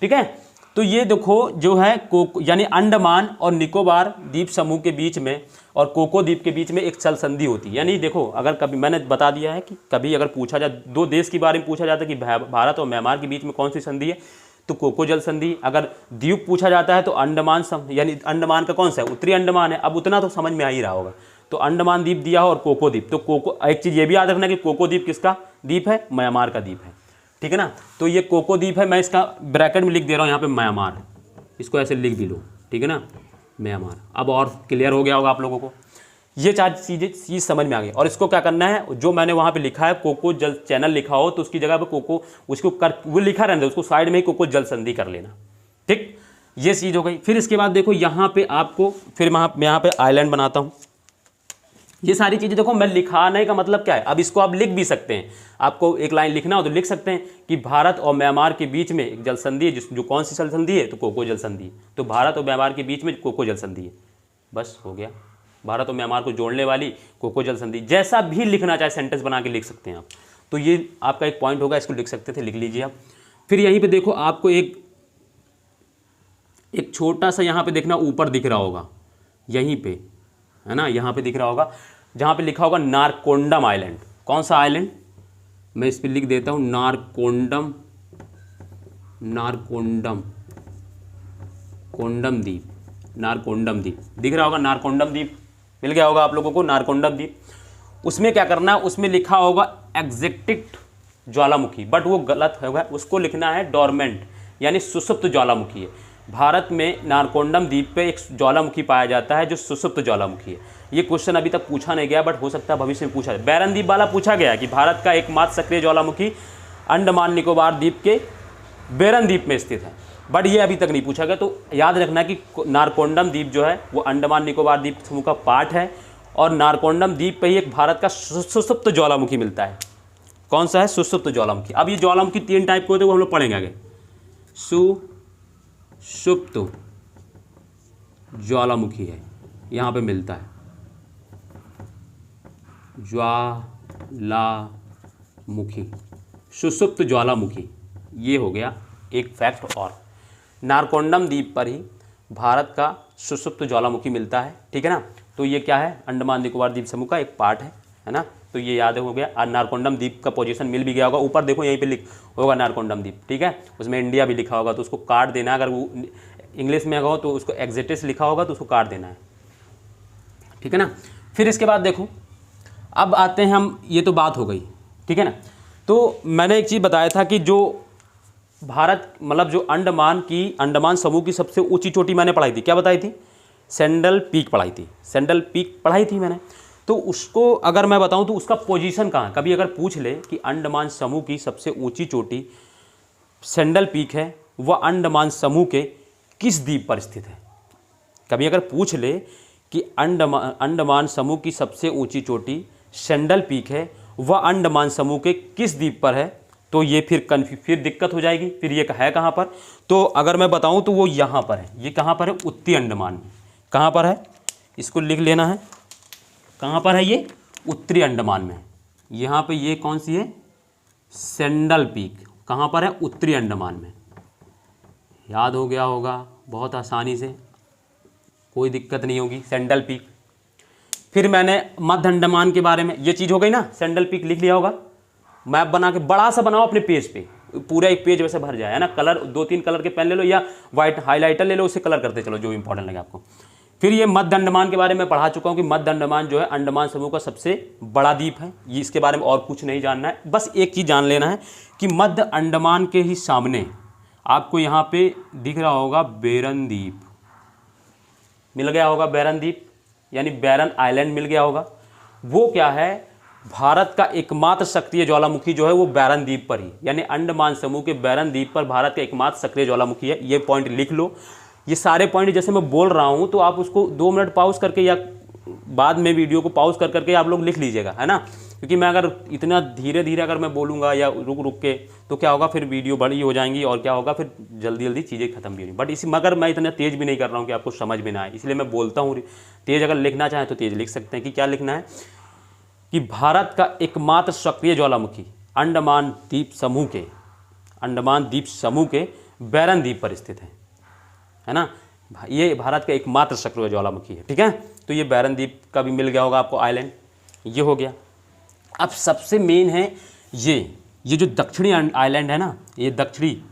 ठीक है। तो ये देखो जो है कोको यानी अंडमान और निकोबार द्वीप समूह के बीच में और कोको द्वीप के बीच में एक जल संधि होती है। यानी देखो अगर कभी मैंने बता दिया है कि कभी अगर पूछा जाए दो देश के बारे में पूछा जाता है कि भारत और म्यांमार के बीच में कौन सी संधि है, तो कोको जल संधि। अगर द्वीप पूछा जाता है तो अंडमान यानी अंडमान का कौन सा है, उत्तरी अंडमान है। अब उतना तो समझ में आ ही रहा होगा, तो अंडमान द्वीप दिया हो और कोको द्वीप। तो कोको, एक चीज़ ये भी याद रखना कि कोको द्वीप किसका द्वीप है, म्यांमार का द्वीप है, ठीक है ना। तो ये कोको द्वीप है, मैं इसका ब्रैकेट में लिख दे रहा हूँ यहाँ पे म्यांमार, इसको ऐसे लिख भी लो, ठीक है ना, म्यांमार। अब और क्लियर हो गया होगा आप लोगों को, ये चार चीज़ समझ में आ गई। और इसको क्या करना है, जो मैंने वहाँ पे लिखा है कोको जल चैनल लिखा हो तो उसकी जगह पे कोको उसको कर वो लिखा रहने दो, उसको साइड में ही कोको जल संधि कर लेना, ठीक। ये चीज़ हो गई। फिर इसके बाद देखो यहाँ पे आपको फिर मैं यहाँ पे आइलैंड बनाता हूँ। ये सारी चीज़ें देखो मैं लिखाने का मतलब क्या है, अब इसको आप लिख भी सकते हैं। आपको एक लाइन लिखना हो तो लिख सकते हैं कि भारत और म्यांमार के बीच में एक जल संधि है, जो कौन सी जल संधि है, तो कोको जल संधि है। तो भारत और म्यांमार के बीच में कोको जल संधि है, बस हो गया। भारत और म्यांमार को जोड़ने वाली कोको जल संधि, जैसा भी लिखना चाहे सेंटेंस बना के लिख सकते हैं आप। तो ये आपका एक पॉइंट होगा, इसको लिख सकते थे, लिख लीजिए आप। फिर यहीं पे देखो आपको एक छोटा सा यहाँ पे देखना ऊपर दिख रहा होगा, यहीं पे है ना, यहाँ पे दिख रहा होगा जहाँ पे लिखा होगा नारकोंडम आइलैंड। कौन सा आइलैंड, मैं इस पर लिख देता हूँ नारकोंडम द्वीप, नारकोंडम द्वीप दिख रहा होगा, नारकोंडम द्वीप मिल गया होगा आप लोगों को, नारकोंडम द्वीप। उसमें क्या करना है, उसमें लिखा होगा एग्जेक्टिक ज्वालामुखी, बट वो गलत होगा, उसको लिखना है डोरमेंट यानी सुसुप्त ज्वालामुखी है। भारत में नारकोंडम द्वीप पे एक ज्वालामुखी पाया जाता है जो सुसुप्त ज्वालामुखी है। ये क्वेश्चन अभी तक पूछा नहीं गया, बट हो सकता है भविष्य में पूछा जाए। बैरन द्वीप वाला पूछा गया कि भारत का एकमात्र सक्रिय ज्वालामुखी अंडमान निकोबार द्वीप के बैरन द्वीप में स्थित है, बट ये अभी तक नहीं पूछा गया। तो याद रखना कि नारकोंडम द्वीप जो है वो अंडमान निकोबार द्वीप समूह का पार्ट है, और नारकोंडम द्वीप पे ही एक भारत का सुसुप्त ज्वालामुखी मिलता है। कौन सा है, सुसुप्त ज्वालामुखी। अब ये ज्वालामुखी 3 टाइप के होते हैं, वो हम लोग पढ़ेंगे आगे। सुसुप्त ज्वालामुखी है, यहाँ पे मिलता है ज्वालामुखी, सुसुप्त ज्वालामुखी। ये हो गया एक फैक्ट। और नारकोंडम द्वीप पर ही भारत का सुसुप्त ज्वालामुखी मिलता है, ठीक है ना। तो ये क्या है, अंडमान निकोबार द्वीप समूह का एक पार्ट है ना। तो ये याद हो गया। और नारकोंडम द्वीप का पोजीशन मिल भी गया होगा, ऊपर देखो यहीं पे लिख होगा नारकोंडम द्वीप, ठीक है। उसमें इंडिया भी लिखा होगा, तो उसको काट देना। अगर वो इंग्लिश में हो तो उसको एग्जेटिस लिखा होगा तो उसको काट देना है, ठीक है ना। फिर इसके बाद देखो अब आते हैं हम, ये तो बात हो गई, ठीक है ना। तो मैंने एक चीज़ बताया था कि जो भारत मतलब जो अंडमान समूह की सबसे ऊंची चोटी मैंने पढ़ाई थी, क्या बताई थी, सेंडल पीक पढ़ाई थी, सेंडल पीक पढ़ाई थी मैंने। तो उसको अगर मैं बताऊं तो उसका पोजीशन कहाँ है, कभी अगर पूछ ले कि अंडमान समूह की सबसे ऊंची चोटी सेंडल पीक है, वह अंडमान समूह के किस द्वीप पर स्थित है। कभी अगर पूछ ले कि अंडमान समूह की सबसे ऊंची चोटी सेंडल पीक है, वह अंडमान समूह के किस द्वीप पर है, तो ये फिर दिक्कत हो जाएगी। फिर ये है कहाँ पर, तो अगर मैं बताऊं तो वो यहाँ पर है। ये कहाँ पर है, उत्तरी अंडमान में। कहाँ पर है, इसको लिख लेना है, कहाँ पर है ये, उत्तरी अंडमान में। यहाँ पे ये कौन सी है, सेंडल पीक, कहाँ पर है, उत्तरी अंडमान में। याद हो गया होगा बहुत आसानी से, कोई दिक्कत नहीं होगी, सेंडल पीक। फिर मैंने मध्य अंडमान के बारे में, ये चीज़ हो गई ना, सेंडल पीक लिख लिया होगा। मैप बना के बड़ा सा बनाओ अपने पेज पे, पूरा एक पेज वैसे भर जाए, है ना। कलर 2-3 कलर के पेन ले लो या वाइट हाइलाइटर ले लो, उससे कलर करते चलो जो इंपॉर्टेंट लगे आपको। फिर ये मध्य अंडमान के बारे में पढ़ा चुका हूँ कि मध्य अंडमान जो है अंडमान समूह का सबसे बड़ा द्वीप है। ये इसके बारे में और कुछ नहीं जानना है, बस एक चीज़ जान लेना है कि मध्य अंडमान के ही सामने आपको यहाँ पे दिख रहा होगा बैरन द्वीप, मिल गया होगा बैरन द्वीप, यानी बैरन आइलैंड मिल गया होगा। वो क्या है, भारत का एकमात्र सक्रिय ज्वालामुखी जो है वो बैरन द्वीप पर ही, यानी अंडमान समूह के बैरन द्वीप पर भारत का एकमात्र सक्रिय ज्वालामुखी है। ये पॉइंट लिख लो। ये सारे पॉइंट जैसे मैं बोल रहा हूँ तो आप उसको 2 मिनट पॉज करके या बाद में वीडियो को पॉज कर करके आप लोग लिख लीजिएगा, है ना, क्योंकि मैं अगर इतना धीरे धीरे अगर मैं बोलूँगा या रुक रुक के तो क्या होगा, फिर वीडियो बड़ी हो जाएंगी और क्या होगा, फिर जल्दी जल्दी चीज़ें खत्म भी होंगी। बट इसी मगर मैं इतना तेज़ भी नहीं कर रहा हूँ कि आपको समझ में ना आए, इसलिए मैं बोलता हूँ तेज़। अगर लिखना चाहें तो तेज़ लिख सकते हैं कि क्या लिखना है कि भारत का एकमात्र सक्रिय ज्वालामुखी अंडमान द्वीप समूह के बैरन द्वीप पर स्थित है ना। ये भारत का एकमात्र सक्रिय ज्वालामुखी है, ठीक है। तो ये बैरन द्वीप का भी मिल गया होगा आपको आइलैंड, ये हो गया। अब सबसे मेन है ये जो दक्षिणी आइलैंड है ना, ये दक्षिणी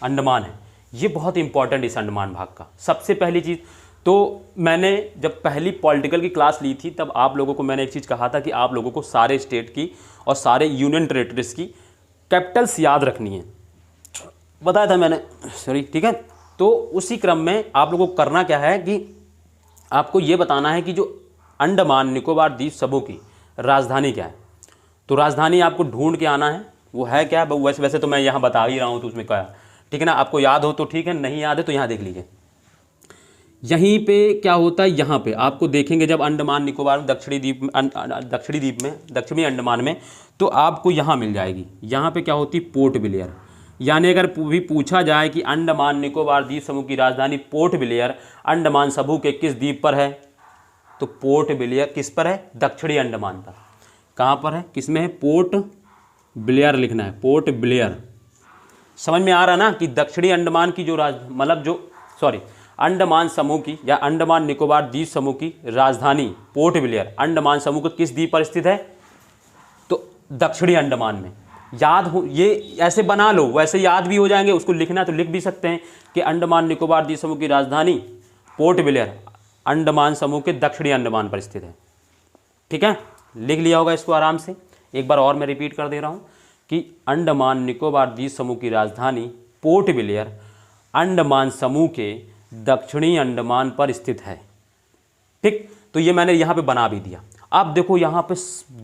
अंडमान है, ये बहुत इंपॉर्टेंट इस अंडमान भाग का। सबसे पहली चीज़ तो मैंने जब पहली पॉलिटिकल की क्लास ली थी तब आप लोगों को मैंने एक चीज़ कहा था कि आप लोगों को सारे स्टेट की और सारे यूनियन टेरिटरीज की कैपिटल्स याद रखनी है, बताया था मैंने, सॉरी, ठीक है। तो उसी क्रम में आप लोगों को करना क्या है कि आपको ये बताना है कि जो अंडमान निकोबार द्वीप समूह की राजधानी क्या है। तो राजधानी आपको ढूंढ के आना है, वो है क्या है। वैसे तो मैं यहाँ बता ही रहा हूँ तो उसमें क्या है, ठीक है ना। आपको याद हो तो ठीक है, नहीं याद है तो यहाँ देख लीजिए। यहीं पे क्या होता है, यहाँ पे आपको देखेंगे जब अंडमान निकोबार दक्षिणी अंडमान में, तो आपको यहाँ मिल जाएगी। यहाँ पे क्या होती, पोर्ट ब्लेयर। यानी अगर भी पूछा जाए कि अंडमान निकोबार द्वीप समूह की राजधानी पोर्ट ब्लेयर अंडमान समूह के किस द्वीप पर है, तो पोर्ट ब्लेयर किस पर है, दक्षिणी अंडमान पर। कहाँ पर है, किस में है, पोर्ट ब्लेयर लिखना है, पोर्ट ब्लेयर। समझ में आ रहा ना कि दक्षिणी अंडमान की जो अंडमान समूह की या अंडमान निकोबार द्वीप समूह की राजधानी पोर्ट ब्लेयर अंडमान समूह के किस द्वीप पर स्थित है, तो दक्षिणी अंडमान में। याद हो, ये ऐसे बना लो, वैसे याद भी हो जाएंगे। उसको लिखना तो लिख भी सकते हैं कि अंडमान निकोबार द्वीप समूह की राजधानी पोर्ट ब्लेयर अंडमान समूह के दक्षिणी अंडमान पर स्थित है, ठीक है। लिख लिया होगा इसको आराम से। एक बार और मैं रिपीट कर दे रहा हूँ कि अंडमान निकोबार द्वीप समूह की राजधानी पोर्ट ब्लेयर अंडमान समूह के दक्षिणी अंडमान पर स्थित है, ठीक। तो ये मैंने यहाँ पे बना भी दिया। अब देखो यहाँ पे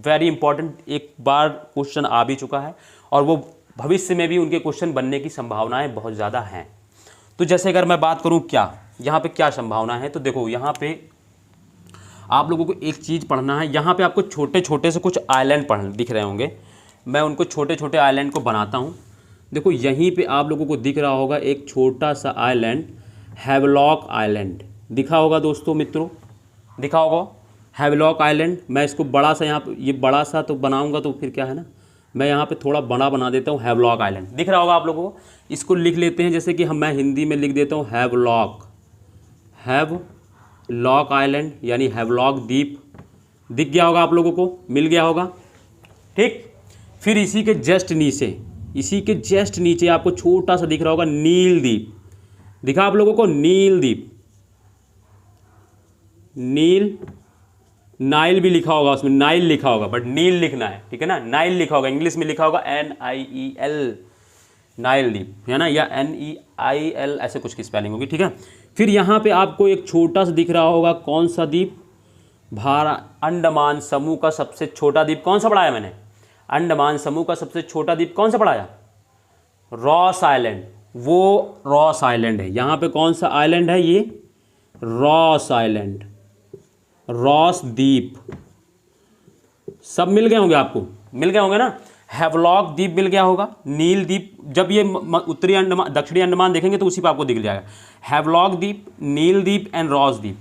वेरी इंपॉर्टेंट एक बार क्वेश्चन आ भी चुका है और वो भविष्य में भी उनके क्वेश्चन बनने की संभावनाएं बहुत ज़्यादा हैं। तो जैसे अगर मैं बात करूँ क्या यहाँ पे क्या संभावना है, तो देखो यहाँ पे आप लोगों को एक चीज़ पढ़ना है। यहाँ पे आपको छोटे छोटे से कुछ आइलैंड दिख रहे होंगे, मैं उनको छोटे छोटे आइलैंड को बनाता हूँ। देखो यहीं पे आप लोगों को दिख रहा होगा एक छोटा सा आइलैंड, हैवलॉक आइलैंड दिखा होगा दोस्तों, मित्रों दिखा होगा हैवलॉक आइलैंड। मैं इसको बड़ा सा यहाँ पे, ये बड़ा सा तो बनाऊंगा तो फिर क्या है ना, मैं यहाँ पे थोड़ा बड़ा बना देता हूँ। हैवलॉक आइलैंड दिख रहा होगा आप लोगों को। इसको लिख लेते हैं, जैसे कि मैं हिंदी में लिख देता हूँ हैवलॉक आइलैंड, यानी हैवलॉक द्वीप। दिख गया होगा आप लोगों को, मिल गया होगा, ठीक। फिर इसी के जस्ट नीचे आपको छोटा सा दिख रहा होगा नील द्वीप। दिखा आप लोगों को नील द्वीप, नाइल भी लिखा होगा, उसमें नाइल लिखा होगा बट नील लिखना है, ठीक है ना। नाइल लिखा होगा, इंग्लिश में लिखा होगा NIEL, नाइल द्वीप है ना, या NEIL ऐसे कुछ की स्पेलिंग होगी, ठीक है। फिर यहाँ पे आपको एक छोटा सा दिख रहा होगा, कौन सा द्वीप, अंडमान समूह का सबसे छोटा द्वीप कौन सा पढ़ाया मैंने, अंडमान समूह का सबसे छोटा द्वीप कौन सा पढ़ाया, रॉस आइलैंड। वो रॉस आइलैंड है। यहाँ पे कौन सा आइलैंड है, ये रॉस आइलैंड, रॉस द्वीप। सब मिल गए होंगे, आपको मिल गए होंगे ना। हैवलॉक द्वीप मिल गया होगा, नील द्वीप, जब ये उत्तरी अंडमान दक्षिणी अंडमान देखेंगे तो उसी पर आपको दिख जाएगा, हैवलॉक द्वीप, नील द्वीप एंड रॉस द्वीप,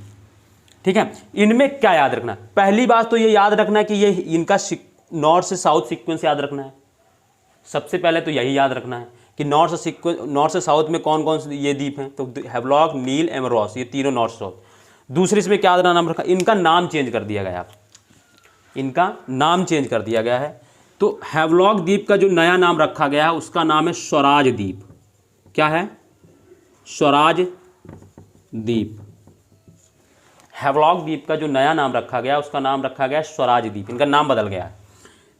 ठीक है। इनमें क्या याद रखना, पहली बात तो ये याद रखना है कि ये इनका नॉर्थ से साउथ सीक्वेंस याद रखना है। सबसे पहले तो यही याद रखना है कि नॉर्थ से साउथ में कौन कौन से ये द्वीप हैं, तो हैवलॉक, नील एंड रॉस, ये तीनों नॉर्थ साउथ। दूसरे इसमें क्या नाम रखा, इनका नाम चेंज कर दिया गया, इनका नाम चेंज कर दिया गया है। तो हैवलॉक द्वीप का जो नया नाम रखा गया है उसका नाम है स्वराज द्वीप। क्या है, स्वराज द्वीप, हैवलॉक द्वीप का जो नया नाम रखा गया उसका नाम रखा गया स्वराज द्वीप। इनका नाम बदल गया है।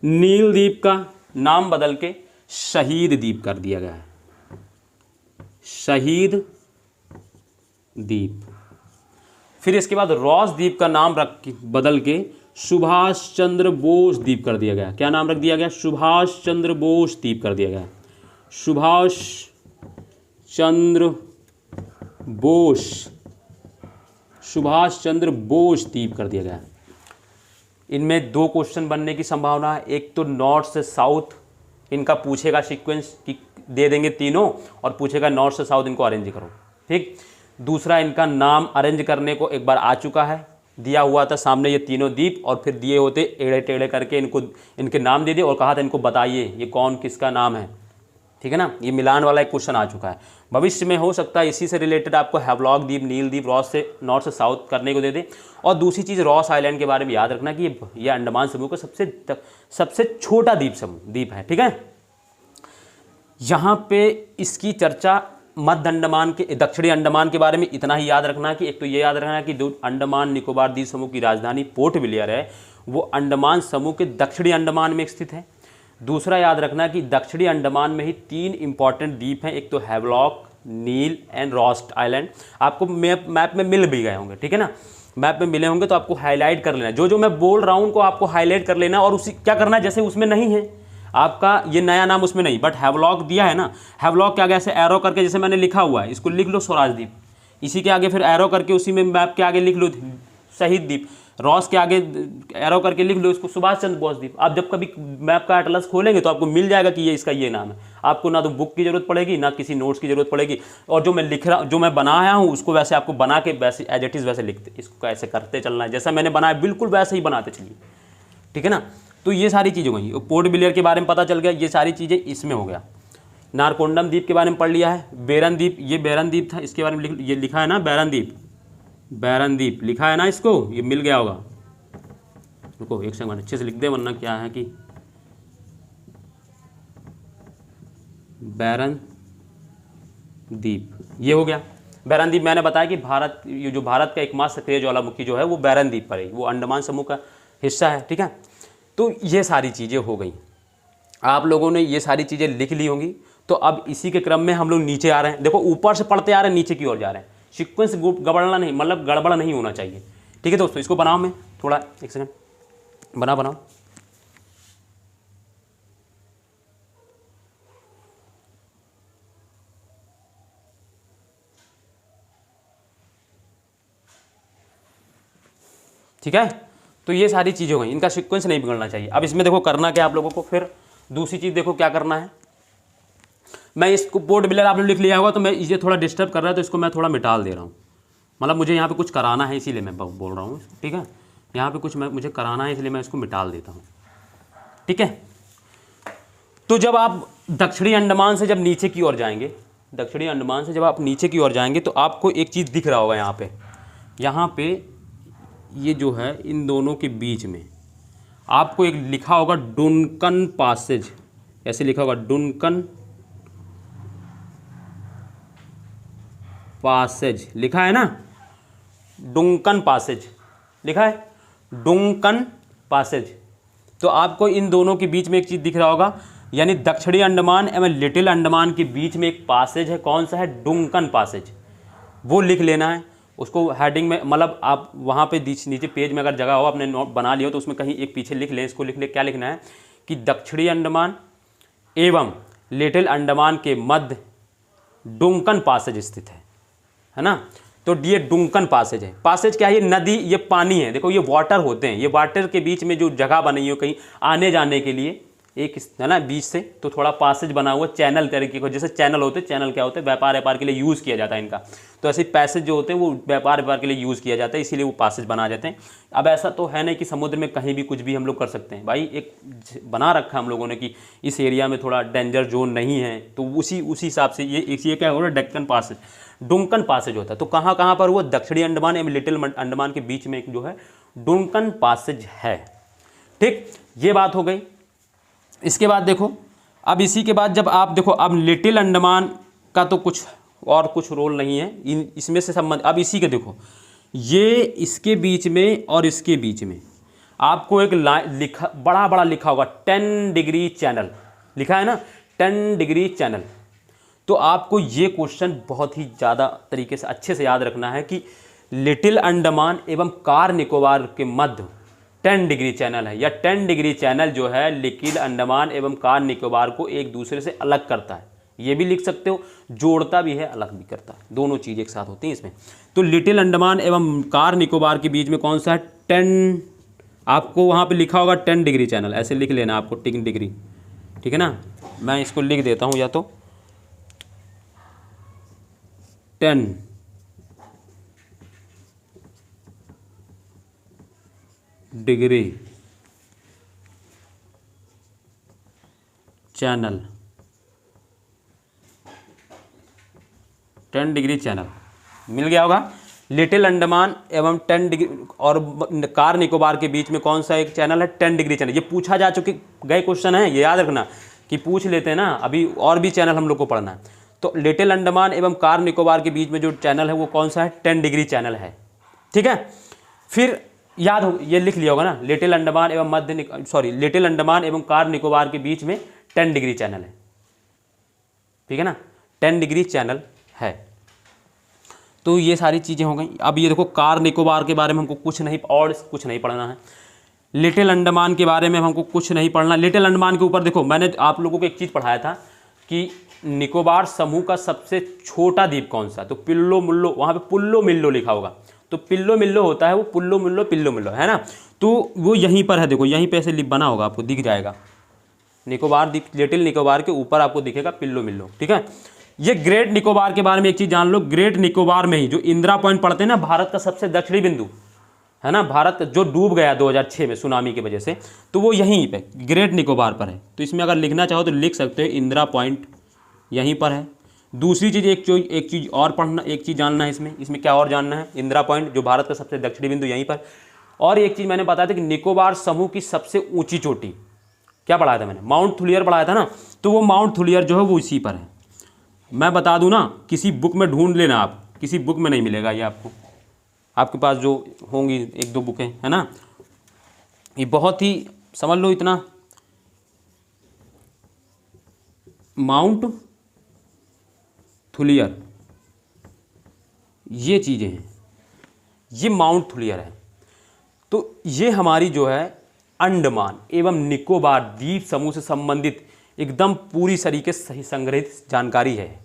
नील द्वीप का नाम बदल के शहीद द्वीप कर दिया गया है, शहीद द्वीप। फिर इसके बाद रॉस द्वीप का नाम बदल के सुभाष चंद्र बोस द्वीप कर दिया गया। क्या नाम रख दिया गया? सुभाष चंद्र बोस द्वीप कर दिया गया। सुभाष चंद्र बोस, सुभाष चंद्र बोस द्वीप कर दिया गया। इनमें 2 क्वेश्चन बनने की संभावना है। एक तो नॉर्थ से साउथ इनका पूछेगा सीक्वेंस कि दे देंगे तीनों, और पूछेगा नॉर्थ से साउथ इनको अरेंज करो, ठीक। दूसरा इनका नाम अरेंज करने को एक बार आ चुका है, दिया हुआ था सामने ये तीनों द्वीप, और फिर दिए होते एड़े टेढ़े करके इनको इनके नाम दे दिए और कहा था इनको बताइए ये कौन किसका नाम है, ठीक है ना। ये मिलान वाला एक क्वेश्चन आ चुका है। भविष्य में हो सकता है इसी से रिलेटेड आपको हैवलॉक द्वीप, नील द्वीप, रॉस से नॉर्थ से साउथ करने को दे दे। और दूसरी चीज़, रॉस आइलैंड के बारे में याद रखना कि ये अंडमान समूह का सबसे छोटा द्वीप है, ठीक है। यहाँ पे इसकी चर्चा मध्य अंडमान के, दक्षिणी अंडमान के बारे में इतना ही याद रखना कि एक तो ये याद रखना कि अंडमान निकोबार द्वीप समूह की राजधानी पोर्ट ब्लेयर है, वो अंडमान समूह के दक्षिणी अंडमान में स्थित है। दूसरा याद रखना कि दक्षिणी अंडमान में ही 3 इंपॉर्टेंट द्वीप हैं, एक तो Havelock, Neil and Ross island. आपको मैप में मिल भी गए होंगे, ठीक है ना, मैप में मिले होंगे तो आपको हाईलाइट कर लेना। जो मैं बोल रहा हूँ उनको आपको हाईलाइट कर लेना, और उसी क्या करना है, जैसे उसमें नहीं है आपका ये नया नाम उसमें नहीं, बट हैवलॉक दिया है ना, हैवलॉक के आगे ऐसे एरो करके जैसे मैंने लिखा हुआ है इसको लिख लो स्वराज द्वीप, इसी के आगे फिर एरो करके उसी में मैप के आगे लिख लो शहीद द्वीप, रॉस के आगे एरो करके लिख लो इसको सुभाष चंद्र बोस द्वीप। आप जब कभी मैप का एटलस खोलेंगे तो आपको मिल जाएगा कि ये इसका ये नाम है। आपको ना तो बुक की जरूरत पड़ेगी ना किसी नोट्स की जरूरत पड़ेगी, और जो मैं बनाया हूँ उसको वैसे आपको बना के वैसे एज इट इज़ वैसे लिखते, इसको ऐसे करते चलना है, जैसा मैंने बनाया बिल्कुल वैसे ही बनाते चलिए, ठीक है ना। तो ये सारी चीज़ें हो गई। पोर्ट ब्लेयर के बारे में पता चल गया, ये सारी चीज़ें इसमें हो गया। नारकोंडम द्वीप के बारे में पढ़ लिया है। बैरन द्वीप, ये बैरन द्वीप था, इसके बारे में ये लिखा है ना, बैरन द्वीप, बैरन द्वीप लिखा है ना, इसको ये मिल गया होगा। रुको एक सेकंड अच्छे से लिख दे, वरना क्या है कि बैरन द्वीप ये हो गया। बैरन द्वीप मैंने बताया कि ये जो भारत का एकमात्र सक्रिय ज्वालामुखी जो है वो बैरन द्वीप पर है, वो अंडमान समूह का हिस्सा है, ठीक है। तो ये सारी चीज़ें हो गई, आप लोगों ने ये सारी चीज़ें लिख ली होंगी। तो अब इसी के क्रम में हम लोग नीचे आ रहे हैं। देखो ऊपर से पढ़ते आ रहे हैं, नीचे की ओर जा रहे हैं। सीक्वेंस गड़बड़ना नहीं, मतलब गड़बड़ नहीं होना चाहिए, ठीक है दोस्तों। इसको बनाओ, मैं थोड़ा एक सेकंड बनाओ। ठीक है, तो ये सारी चीज़ें हो गई, इनका सीक्वेंस नहीं बिगड़ना चाहिए। अब इसमें देखो करना क्या आप लोगों को, फिर दूसरी चीज़ देखो क्या करना है। मैं इसको पोर्ट ब्लेयर आपने लिख लिया होगा, तो मैं ये थोड़ा डिस्टर्ब कर रहा है तो इसको मैं थोड़ा मिटाल दे रहा हूँ। मतलब मुझे यहाँ पे कुछ कराना है इसीलिए मैं बोल रहा हूँ, ठीक है। यहाँ पे कुछ मुझे कराना है इसलिए मैं इसको मिटाल देता हूँ, ठीक है। तो जब आप दक्षिणी अंडमान से जब नीचे की ओर जाएंगे, दक्षिणी अंडमान से जब आप नीचे की ओर जाएंगे तो आपको एक चीज़ दिख रहा होगा यहाँ पे ये जो है इन दोनों के बीच में आपको एक लिखा होगा डुनकन पासेज, ऐसे लिखा होगा डुनकन पासेज, लिखा है ना, डुनकन पासेज लिखा है, डुनकन पासेज। तो आपको इन दोनों के बीच में एक चीज़ दिख रहा होगा, यानी दक्षिणी अंडमान एवं लिटिल अंडमान के बीच में एक पासेज है। कौन सा है? डुनकन पासेज। वो लिख लेना है उसको हेडिंग में, मतलब आप वहाँ पे नीचे पेज में अगर जगह हो आपने नोट बना लिया हो तो उसमें कहीं एक पीछे लिख लें, इसको लिख ले। क्या लिखना है कि दक्षिणी अंडमान एवं लिटिल अंडमान के मध्य डुनकन पासेज स्थित है ना। तो ये डुनकन पासेज है। पासेज क्या है? ये नदी, ये पानी है। देखो ये वाटर होते हैं, ये वाटर के बीच में जो जगह बनी हो कहीं आने जाने के लिए एक है ना बीच से, तो थोड़ा पासेज बना हुआ चैनल तरीके को, जैसे चैनल होते हैं। चैनल क्या होते हैं? व्यापार के लिए यूज़ किया जाता है इनका। तो ऐसे पैसेज जो होते हैं वो व्यापार के लिए यूज़ किया जाता है, इसीलिए वो पासेज बना जाते हैं। अब ऐसा तो है नहीं कि समुद्र में कहीं भी कुछ भी हम लोग कर सकते हैं भाई, एक बना रखा हम लोगों ने कि इस एरिया में थोड़ा डेंजर जोन नहीं है, तो उसी हिसाब से ये क्या होगा, डेक्कन पासेज, डुनकन पासेज होता है। तो कहाँ कहाँ पर वो दक्षिणी अंडमान एवं लिटिल अंडमान के बीच में एक जो है डुनकन पासेज है। ठीक, ये बात हो गई। इसके बाद देखो, अब इसी के बाद जब आप देखो, अब लिटिल अंडमान का तो कुछ रोल नहीं है इसमें से संबंध। अब इसी के देखो, ये इसके बीच में और इसके बीच में आपको एक लाइन लिखा, बड़ा बड़ा लिखा होगा 10 डिग्री चैनल, लिखा है ना 10 डिग्री चैनल। तो आपको ये क्वेश्चन बहुत ही ज़्यादा तरीके से अच्छे से याद रखना है कि लिटिल अंडमान एवं कार निकोबार के मध्य 10 डिग्री चैनल है, या 10 डिग्री चैनल जो है लिटिल अंडमान एवं कार निकोबार को एक दूसरे से अलग करता है। ये भी लिख सकते हो, जोड़ता भी है, अलग भी करता है, दोनों चीज़ एक साथ होती हैं इसमें। तो लिटिल अंडमान एवं कार निकोबार के बीच में कौन सा है 10, आपको वहाँ पे लिखा होगा 10 डिग्री चैनल, ऐसे लिख लेना आपको 10 डिग्री, ठीक है ना। मैं इसको लिख देता हूँ, या तो 10 डिग्री चैनल, 10 डिग्री चैनल मिल गया होगा। लिटिल अंडमान एवं 10 डिग्री और कार निकोबार के बीच में कौन सा एक चैनल है 10 डिग्री चैनल। ये पूछा जा चुके गए क्वेश्चन है, ये याद रखना कि पूछ लेते हैं ना, अभी और भी चैनल हम लोग को पढ़ना है। तो लिटिल अंडमान एवं कार निकोबार के बीच में जो चैनल है वो कौन सा है 10 डिग्री चैनल है, ठीक है। फिर याद हो, ये लिख लिया होगा ना, लिटिल अंडमान एवं लिटिल अंडमान एवं कार निकोबार के बीच में 10 डिग्री चैनल है, ठीक है ना, 10 डिग्री चैनल है। तो ये सारी चीज़ें हो गई। अब ये देखो कार निकोबार के बारे में हमको कुछ नहीं पढ़ना है। लिटिल अंडमान के बारे में हमको कुछ नहीं पढ़ना। लिटिल अंडमान के ऊपर देखो, मैंने आप लोगों को एक चीज़ पढ़ाया था कि निकोबार समूह का सबसे छोटा द्वीप कौन सा, तो पिल्लो मुल्लो, वहाँ पे पुल्लो मिल्लो लिखा होगा, तो पिल्लो मिल्लो होता है वो, पुल्लो मिल्लो पिल्लो मिल्लो है ना, तो वो यहीं पर है, देखो यहीं पे ऐसे बना होगा, आपको दिख जाएगा निकोबार द्वीप, लिटिल निकोबार के ऊपर आपको दिखेगा पिल्लो मिल्लो, ठीक है। ये ग्रेट निकोबार के बारे में एक चीज़ जान लो, ग्रेट निकोबार में ही जो इंदिरा पॉइंट पड़ते हैं ना, भारत का सबसे दक्षिणी बिंदु है ना, भारत जो डूब गया 2006 में सुनामी की वजह से, तो वो यहीं पे ग्रेट निकोबार पर है। तो इसमें अगर लिखना चाहो तो लिख सकते हो इंदिरा पॉइंट यहीं पर है। दूसरी चीज़ एक चीज़ और पढ़ना, एक चीज़ जानना है इसमें क्या और जानना है, इंदिरा पॉइंट जो भारत का सबसे दक्षिणी बिंदु यहीं पर। और एक चीज़ मैंने बताया था कि निकोबार समूह की सबसे ऊँची चोटी क्या पढ़ाया था मैंने, माउंट थुलियर पढ़ाया था ना, तो वो माउंट थुलियर जो है वो इसी पर है। मैं बता दूं ना, किसी बुक में ढूंढ लेना आप, किसी बुक में नहीं मिलेगा ये आपको, आपके पास जो होंगी 1-2 बुकें है ना, ये बहुत ही समझ लो इतना, माउंट थुलियर ये चीज़ें हैं, ये माउंट थुलियर है। तो ये हमारी जो है अंडमान एवं निकोबार द्वीप समूह से संबंधित एकदम पूरी तरीके से सही संग्रहित जानकारी है।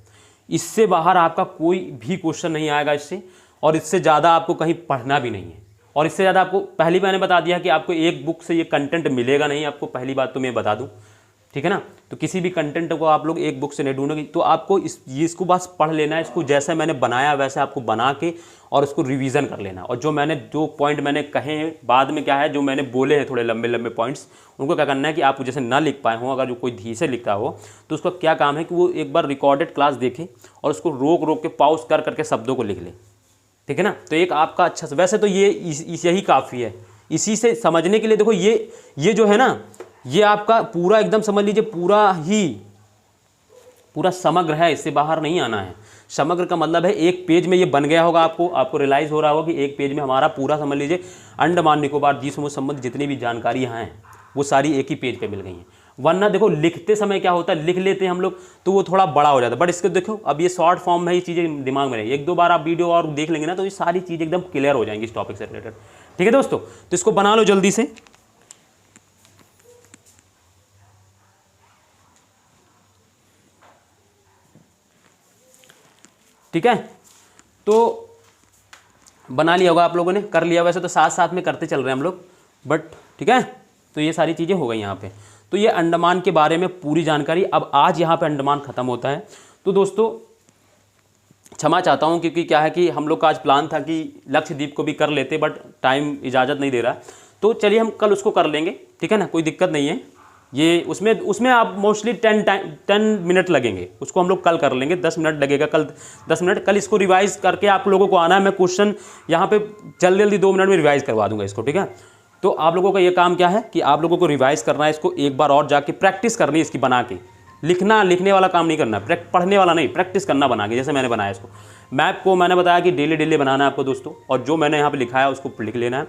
इससे बाहर आपका कोई भी क्वेश्चन नहीं आएगा इससे, और इससे ज़्यादा आपको कहीं पढ़ना भी नहीं है। और इससे ज़्यादा आपको पहली मैंने बता दिया कि आपको एक बुक से ये कंटेंट मिलेगा नहीं, आपको पहली बात तो मैं बता दूं, ठीक है ना। तो किसी भी कंटेंट को आप लोग एक बुक से नहीं ढूंढोगे, तो आपको इसको बस पढ़ लेना है, इसको जैसे मैंने बनाया वैसे आपको बना के और उसको रिवीजन कर लेना। और जो पॉइंट मैंने कहे हैं बाद में क्या है, जो मैंने बोले हैं थोड़े लंबे लंबे पॉइंट्स, उनको क्या करना है कि आप जैसे ना लिख पाए हों, अगर जो कोई धी से लिखता हो तो उसका क्या काम है कि वो एक बार रिकॉर्डेड क्लास देखे और उसको रोक रोक के पॉज कर करके शब्दों को लिख ले, ठीक है ना। तो एक आपका अच्छा से, वैसे तो ये यही काफ़ी है, इसी से समझने के लिए। देखो ये जो है ना, ये आपका पूरा एकदम समझ लीजिए पूरा समग्र है, इससे बाहर नहीं आना है। समग्र का मतलब है एक पेज में ये बन गया होगा, आपको रियलाइज़ हो रहा होगा कि एक पेज में हमारा पूरा समझ लीजिए अंडमान निकोबार द्वीप समूह संबंधित जितनी भी जानकारी यहाँ हैं वो सारी एक ही पेज पे मिल गई हैं। वरना देखो लिखते समय क्या होता है, लिख लेते हैं हम लोग तो वो थोड़ा बड़ा हो जाता है, बट इसको देखो अब ये शॉर्ट फॉर्म में ये चीज़ें दिमाग में रहेगी। 1-2 बार आप वीडियो और देख लेंगे ना तो ये सारी चीज़ें एकदम क्लियर हो जाएंगी इस टॉपिक से रिलेटेड, ठीक है दोस्तों। तो इसको बना लो जल्दी से। ठीक है, तो बना लिया होगा आप लोगों ने, कर लिया, वैसे तो साथ साथ में करते चल रहे हैं हम लोग, बट ठीक है। तो ये सारी चीज़ें हो गई यहाँ पे। तो ये अंडमान के बारे में पूरी जानकारी। अब आज यहाँ पे अंडमान ख़त्म होता है। तो दोस्तों क्षमा चाहता हूँ, क्योंकि क्या है कि हम लोग का आज प्लान था कि लक्षद्वीप को भी कर लेते, बट टाइम इजाज़त नहीं दे रहा। तो चलिए हम कल उसको कर लेंगे, ठीक है ना, कोई दिक्कत नहीं है। ये उसमें आप मोस्टली 10 मिनट लगेंगे, उसको हम लोग कल कर लेंगे, 10 मिनट लगेगा कल, 10 मिनट। कल इसको रिवाइज करके आप लोगों को आना है, मैं क्वेश्चन यहाँ पे जल्दी 2 मिनट में रिवाइज करवा दूंगा इसको, ठीक है। तो आप लोगों का ये काम क्या है कि आप लोगों को रिवाइज करना है, इसको एक बार और जाके प्रैक्टिस करनी है इसकी बना के। लिखने वाला काम नहीं करना, पढ़ने वाला नहीं, प्रैक्टिस करना बना के, जैसे मैंने बनाया इसको। मैप को मैंने बताया कि डेली डेली बनाना है आपको दोस्तों, और जो मैंने यहाँ पे लिखा है उसको लिख लेना है,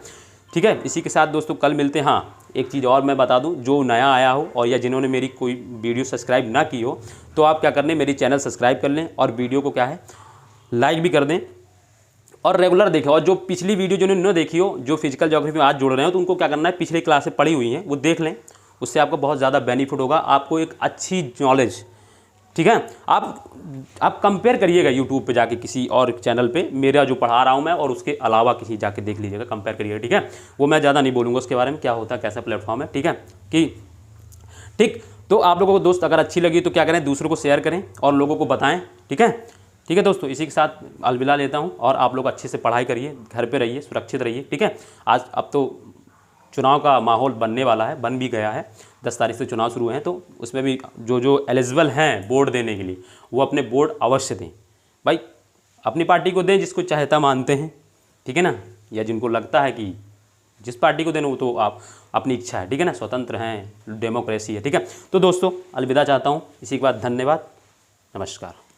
ठीक है। इसी के साथ दोस्तों कल मिलते हैं। हाँ, एक चीज़ और मैं बता दूं, जो नया आया हो और या जिन्होंने मेरी कोई वीडियो सब्सक्राइब ना की हो, तो आप क्या करने, मेरी चैनल सब्सक्राइब कर लें और वीडियो को क्या है लाइक भी कर दें और रेगुलर देखें। और जो पिछली वीडियो जिन्होंने न देखी हो, जो फिजिकल ज्योग्राफी में आज जुड़ रहे हो, तो उनको क्या करना है, पिछली क्लासें पढ़ी हुई हैं वो देख लें, उससे आपको बहुत ज़्यादा बेनिफिट होगा, आपको एक अच्छी नॉलेज, ठीक है। आप कंपेयर करिएगा यूट्यूब पे जाके किसी और चैनल पे, मेरा जो पढ़ा रहा हूँ मैं और उसके अलावा किसी जाके देख लीजिएगा, कंपेयर करिएगा, ठीक है। वो मैं ज़्यादा नहीं बोलूँगा उसके बारे में, क्या होता है, कैसा प्लेटफॉर्म है, ठीक है कि ठीक। तो आप लोगों को दोस्त अगर अच्छी लगी तो क्या करें, दूसरों को शेयर करें और लोगों को बताएं, ठीक है। ठीक है दोस्तों, इसी के साथ अलविदा लेता हूँ और आप लोग अच्छे से पढ़ाई करिए, घर पे रहिए, सुरक्षित रहिए, ठीक है। आज अब तो चुनाव का माहौल बनने वाला है, बन भी गया है, 10 तारीख से चुनाव शुरू हैं, तो उसमें भी जो एलिजिबल हैं वोट देने के लिए वो अपने वोट अवश्य दें भाई, अपनी पार्टी को दें जिसको चाहता मानते हैं, ठीक है ना, या जिनको लगता है कि जिस पार्टी को देना वो तो आप अपनी इच्छा है, ठीक है ना, स्वतंत्र हैं, डेमोक्रेसी है, ठीक है। तो दोस्तों अलविदा चाहता हूँ, इसी के बाद धन्यवाद, नमस्कार।